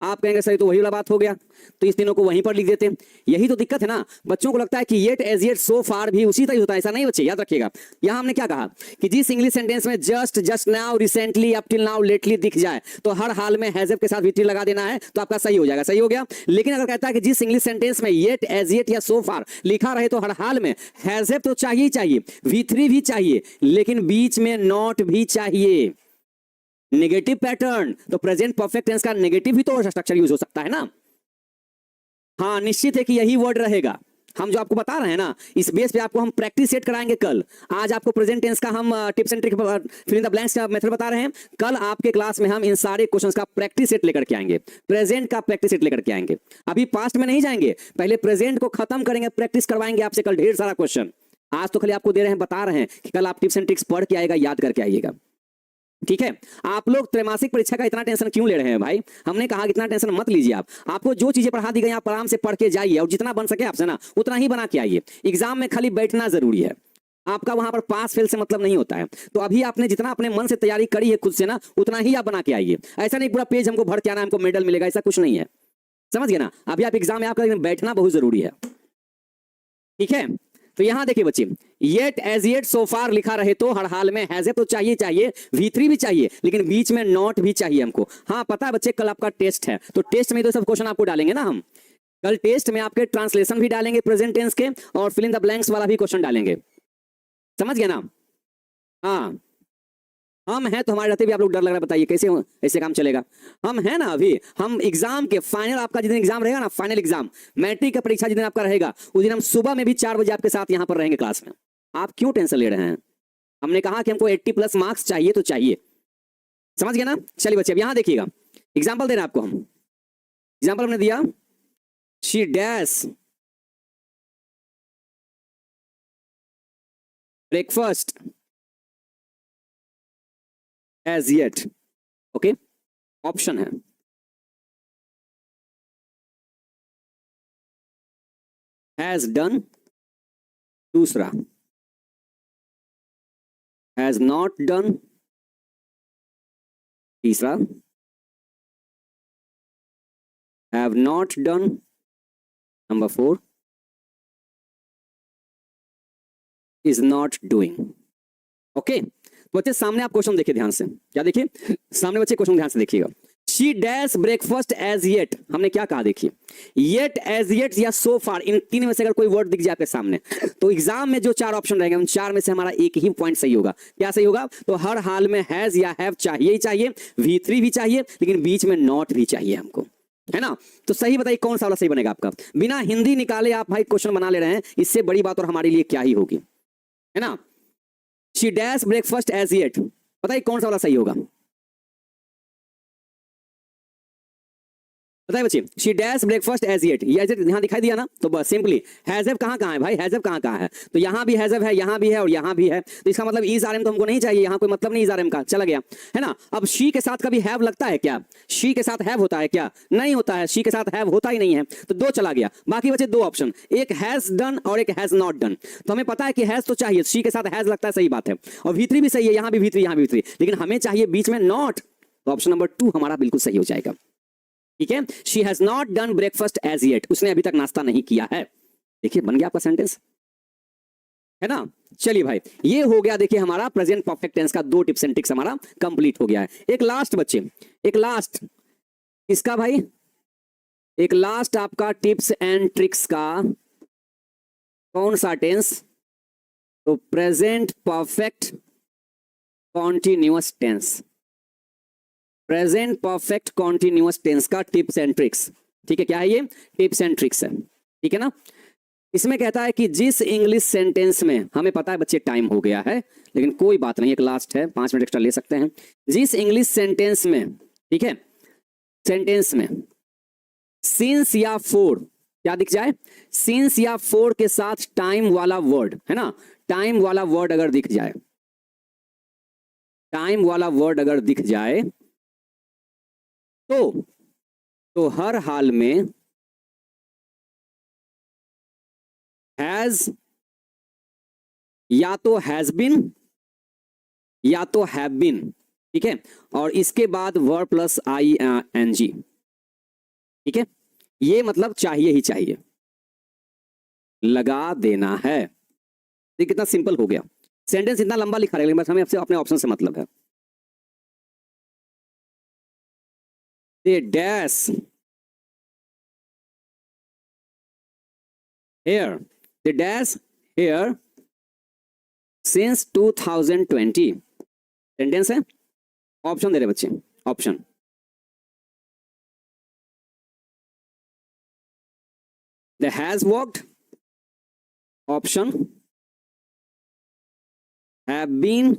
आप कहेंगे सही, तो वही वाला बात हो गया, तो इस तीनों को वहीं पर लिख देते हैं। यही तो दिक्कत है ना, बच्चों को लगता है कि येट, एज येट, सो फार भी उसी तरह होता है। ऐसा नहीं बच्चे, याद रखिएगा। यहां हमने क्या कहा कि जिस इंग्लिश सेंटेंस में just, just now, recently, up till now, lately दिख जाए तो हर हाल में हैज के साथ V3 लगा देना है, तो आपका सही हो जाएगा, सही हो गया। लेकिन अगर कहता है कि जिस इंग्लिश सेंटेंस में येट, एज येट या सो फार लिखा रहे तो हर हाल में हैज तो चाहिए ही चाहिए, V3 भी चाहिए, लेकिन बीच में नॉट भी चाहिए, नेगेटिव पैटर्न। तो प्रेजेंट परफेक्ट टेंस का नेगेटिव भी तो स्ट्रक्चर यूज हो सकता है ना। हाँ, निश्चित है कि यही वर्ड रहेगा। हम जो आपको बता रहे हैं ना, इस बेस पे आपको हम प्रैक्टिस सेट कराएंगे कल। आज आपको प्रेजेंट टेंस का हम tips and trick, fill in the blanks का मेथड बता रहे हैं। कल आपके क्लास में हम इन सारे क्वेश्चंस का प्रैक्टिस सेट लेकर के आएंगे, प्रेजेंट का प्रैक्टिस सेट लेकर के आएंगे। अभी पास्ट में नहीं जाएंगे, पहले प्रेजेंट को खत्म करेंगे, प्रैक्टिस करवाएंगे आपसे कल ढेर सारा क्वेश्चन। आज तो खाली आपको दे रहे हैं, बता रहे हैं कि कल आप टिप्स एंड ट्रिक्स पढ़ के आएगा, याद करके आइएगा, ठीक है। आप लोग त्रैमासिक परीक्षा का इतना टेंशन क्यों ले रहे हैं भाई? हमने कहा कि इतना टेंशन मत लीजिए। आप, आपको जो चीजें पढ़ा दी गई आप आराम से पढ़ के जाइए और जितना बन सके आपसे ना उतना ही बना के आइए। एग्जाम में खाली बैठना जरूरी है, आपका वहां पर पास फेल से मतलब नहीं होता है। तो अभी आपने जितना अपने मन से तैयारी करी है खुद से ना, उतना ही आप बना के आइए। ऐसा नहीं पूरा पेज हमको भर के आना, हमको मेडल मिलेगा, ऐसा कुछ नहीं है, समझ गए ना। अभी आप एग्जाम में आपका बैठना बहुत जरूरी है, ठीक है। तो यहां देखिए बच्चे, येट, एज येट, सो फार लिखा रहे तो हर हाल में हैज तो चाहिए चाहिए, V3 भी चाहिए, लेकिन बीच में नॉट भी चाहिए हमको। हाँ पता है बच्चे, कल आपका टेस्ट है, तो टेस्ट में तो सब क्वेश्चन आपको डालेंगे ना हम। कल टेस्ट में आपके ट्रांसलेशन भी डालेंगे प्रेजेंट टेंस के, और फिल इन द ब्लैंक्स वाला भी क्वेश्चन डालेंगे, समझ गए ना। हाँ, हम हैं तो हमारे रहते भी आप लोग डर लग रहा है, बताइए कैसे ऐसे काम चलेगा। हम हैं ना, अभी हम एग्जाम के फाइनल, आपका जिस दिन एग्जाम रहेगा ना, फाइनल एग्जाम, मैट्रिक का परीक्षा जिस दिन आपका रहेगा, उस दिन हम सुबह में भी 4 बजे आपके साथ यहाँ पर रहेंगे क्लास में। आप क्यों टेंशन ले रहे हैं? हमने कहा कि हमको 80+ मार्क्स चाहिए तो चाहिए, समझ गए ना। चलिए बच्चे, अब यहाँ देखिएगा, एग्जाम्पल दे रहे हैं आपको हम। एग्जाम्पल हमने दिया, she dash breakfast as yet, okay, option है हैज डन, दूसरा हैज नॉट डन, तीसरा have not done, number 4 is not doing, okay. बच्चे सामने आप क्वेश्चन देखिए ध्यान से, क्या देखिए सामने बच्चे क्वेश्चन ध्यान से देखिएगा। She dash breakfast as yet, हमने क्या कहा देखिए, येट, एज येट या सो फार, इन तीन में से अगर कोई वर्ड दिख जाए आपके सामने, तो एग्जाम में जो 4 ऑप्शन रहेंगे उन 4 में से हमारा एक ही पॉइंट सही होगा। क्या सही होगा? तो हर हाल में हैज या हैव चाहिए ही चाहिए, V3 भी चाहिए, लेकिन बीच में नॉट भी चाहिए हमको, है ना। तो सही बताइए कौन सा वाला सही बनेगा आपका? बिना हिंदी निकाले आप भाई क्वेश्चन बना ले रहे हैं, इससे बड़ी बात और हमारे लिए क्या ही होगी, है ना। She dash breakfast as yet, बताइए कौन सा वाला सही होगा? बताइए बच्चे, she dash breakfast as yet, ये एज येट यहाँ दिखाई दिया ना, तो बस सिंपली हैजब कहाँ है भाई, हैजब कहाँ है, तो यहाँ भी हैजब है, यहाँ भी है और यहाँ भी है, तो इसका मतलब इज आर एम तो हमको नहीं चाहिए, यहाँ कोई मतलब नहीं इज आर एम का, चला गया है ना। अब शी के साथ कभी हैव लगता है क्या, शी के साथ हैव होता है क्या, नहीं होता है, शी के साथ हैव होता ही नहीं है, तो दो चला गया, बाकी बचे दो ऑप्शन, एक हैज डन और एक हैज नॉट डन। तो हमें पता है कि हैज तो चाहिए, शी के साथ हैज लगता है, सही बात है, और V3 भी सही है, यहाँ भी V3 यहाँ भी V3, लेकिन हमें चाहिए बीच में नॉट, तो ऑप्शन नंबर 2 हमारा बिल्कुल सही हो जाएगा। ठीक है, she has not done breakfast as yet, उसने अभी तक नाश्ता नहीं किया है। देखिए बन गया आपका सेंटेंस, है ना। चलिए भाई, ये हो गया देखिए हमारा प्रेजेंट परफेक्ट टेंस का 2 टिप्स एंड ट्रिक्स हमारा कंप्लीट हो गया है। एक लास्ट बच्चे, एक लास्ट इसका भाई, एक लास्ट आपका टिप्स एंड ट्रिक्स का कौन सा टेंस, तो present perfect continuous tense, present perfect continuous tense का टिप्स एंड ट्रिक्स। ठीक है, क्या है ये, टिप्स एंड ट्रिक्स है, ठीक है ना। इसमें कहता है कि जिस इंग्लिश सेंटेंस में, हमें पता है बच्चे टाइम हो गया है, लेकिन कोई बात नहीं, एक लास्ट है, 5 मिनट एक्स्ट्रा ले सकते हैं। जिस इंग्लिश सेंटेंस में, ठीक है, सेंटेंस में सिंस या फोर क्या दिख जाए, सिंस या फोर के साथ टाइम वाला वर्ड, है ना, टाइम वाला वर्ड अगर दिख जाए, टाइम वाला वर्ड अगर दिख जाए, तो हर हाल में हैज या तो हैज बिन या तो हैव बिन, ठीक है, और इसके बाद वर्ब प्लस ING, ठीक है, ये मतलब चाहिए ही चाहिए, लगा देना है। ये कितना सिंपल हो गया, सेंटेंस इतना लंबा लिखा है, लेकिन बस हमें अपने ऑप्शन से मतलब है। They dash here, they dash here since 2020, sentence है, ऑप्शन दे रहे बच्चे, option they has worked, option have been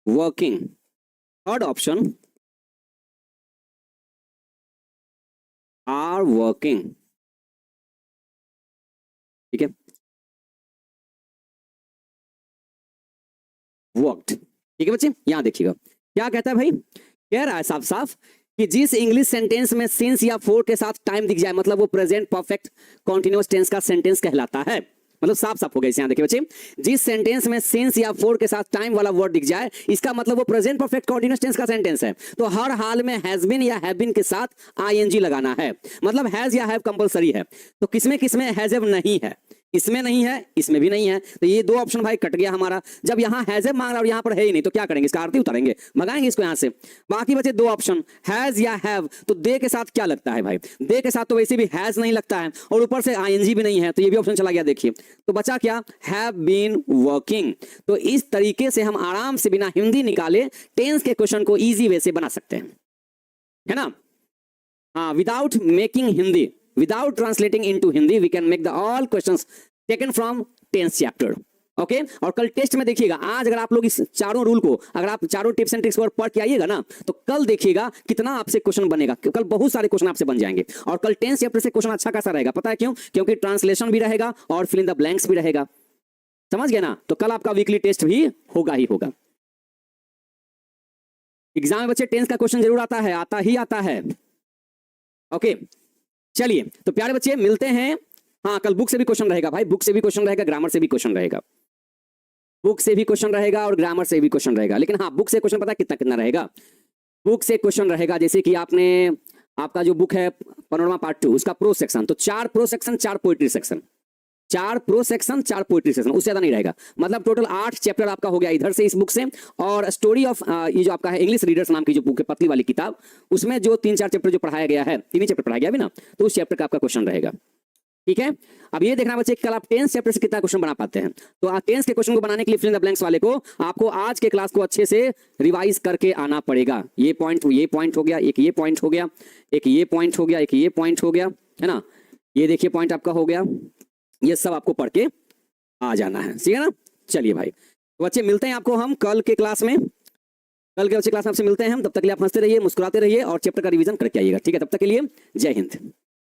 working, third option are working, ठीक है, वर्कड, ठीक है बच्चे। यहां देखिएगा क्या कहता है भाई, कह रहा है साफ साफ कि जिस इंग्लिश सेंटेंस में सिंस या फोर के साथ टाइम दिख जाए, मतलब वो प्रेजेंट परफेक्ट कॉन्टिन्यूअस टेंस का सेंटेंस कहलाता है। मतलब साफ साफ हो गया, यहां देखिए बच्चे, जिस सेंटेंस में सिंस या फोर के साथ टाइम वाला वर्ड दिख जाए, इसका मतलब वो प्रेजेंट परफेक्ट कॉन्टिन्यूअस टेंस का सेंटेंस है। तो हर हाल में हैज बीन या हैव बीन के साथ ING लगाना है, मतलब हैज या हैव कंपलसरी है। तो किसमें किसमें हैजब नहीं है, इसमें नहीं है, इसमें भी नहीं है, तो ये दो ऑप्शन भाई कट गया हमारा। जब यहाँ हैजब मांग रहा और यहाँ पर है ही नहीं, तो क्या करेंगे, इसका आरती उतारेंगे, भगाएंगे इसको यहाँ से। बाकी बचे दो ऑप्शन, हैज या हैव, तो दे के साथ क्या लगता है भाई, दे के साथ तो वैसे भी हैज नहीं लगता है, और ऊपर से ING भी नहीं है, तो ये भी ऑप्शन चला गया। देखिए तो बचा क्या, हैव बीन वर्किंग। तो इस तरीके से हम आराम से बिना हिंदी निकाले टेंस के क्वेश्चन को इजी वे से बना सकते हैं, है ना। हाँ, without making Hindi, without translating into Hindi, we can make the all questions taken from tense chapter. Okay और कल टेस्ट में देखिएगा, आज अगर आप लोग इस चारों रूल को, अगर आप चारों टिप्स एंड ट्रिक्स को पढ़ के आइएगा ना, तो कल देखिएगा कितना आपसे क्वेश्चन बनेगा। कल बहुत सारे क्वेश्चन आपसे बन जाएंगे, और कल टेंस चैप्टर से क्वेश्चन अच्छा खासा रहेगा। पता है क्यों, क्योंकि ट्रांसलेशन भी रहेगा और फिल इन द ब्लैंक्स भी रहेगा, समझ गए ना। तो कल आपका वीकली टेस्ट भी होगा ही होगा। एग्जाम में बच्चे टेंस का क्वेश्चन जरूर आता है, आता ही आता है। ओके चलिए तो प्यारे बच्चे मिलते हैं। हाँ कल बुक से भी क्वेश्चन रहेगा भाई, बुक से भी क्वेश्चन रहेगा, ग्रामर से भी क्वेश्चन रहेगा, बुक से भी क्वेश्चन रहेगा और ग्रामर से भी क्वेश्चन रहेगा। लेकिन हाँ बुक से क्वेश्चन पता है कितना कितना रहेगा, बुक से क्वेश्चन रहेगा जैसे कि आपने, आपका जो बुक है पैनोरमा पार्ट 2, उसका प्रो सेक्शन, तो 4 pro section 4 poetry section, 4 pro section 4 poetry section, उससे ज्यादा नहीं रहेगा। मतलब टोटल 8 चैप्टर आपका हो गया इधर से इस बुक से। और स्टोरी ऑफ ये जो आपका है इंग्लिश रीडर्स नाम की जो बुक है, पतली वाली किताब, उसमें जो 3-4 चैप्टर जो पढ़ाया गया है, 3 ही चैप्टर पढ़ाया गया अभी ना, तो उस चैप्टर का आपका क्वेश्चन रहेगा। ठीक है, अब ये देखना बच्चे कल आप टेंस चैप्टर से कितना क्वेश्चन बना पाते हैं। तो आप टेंस के क्वेश्चन को बनाने के लिए फिल इन द ब्लैंक्स वाले को आपको आज के क्लास को अच्छे से रिवाइज करके आना पड़ेगा। ये पॉइंट हो गया, एक ये पॉइंट हो गया, एक ये पॉइंट हो गया, एक ये पॉइंट हो गया, है ना। ये देखिए पॉइंट आपका हो गया, ये सब आपको पढ़ के आ जाना है, ठीक है ना। चलिए भाई तो बच्चे मिलते हैं आपको हम कल के क्लास में। कल के बच्चे क्लास में आपसे मिलते हैं हम, तब तक के लिए आप हंसते रहिए, मुस्कुराते रहिए और चैप्टर का रिवीजन करके आइएगा। ठीक है, तब तक के लिए जय हिंद।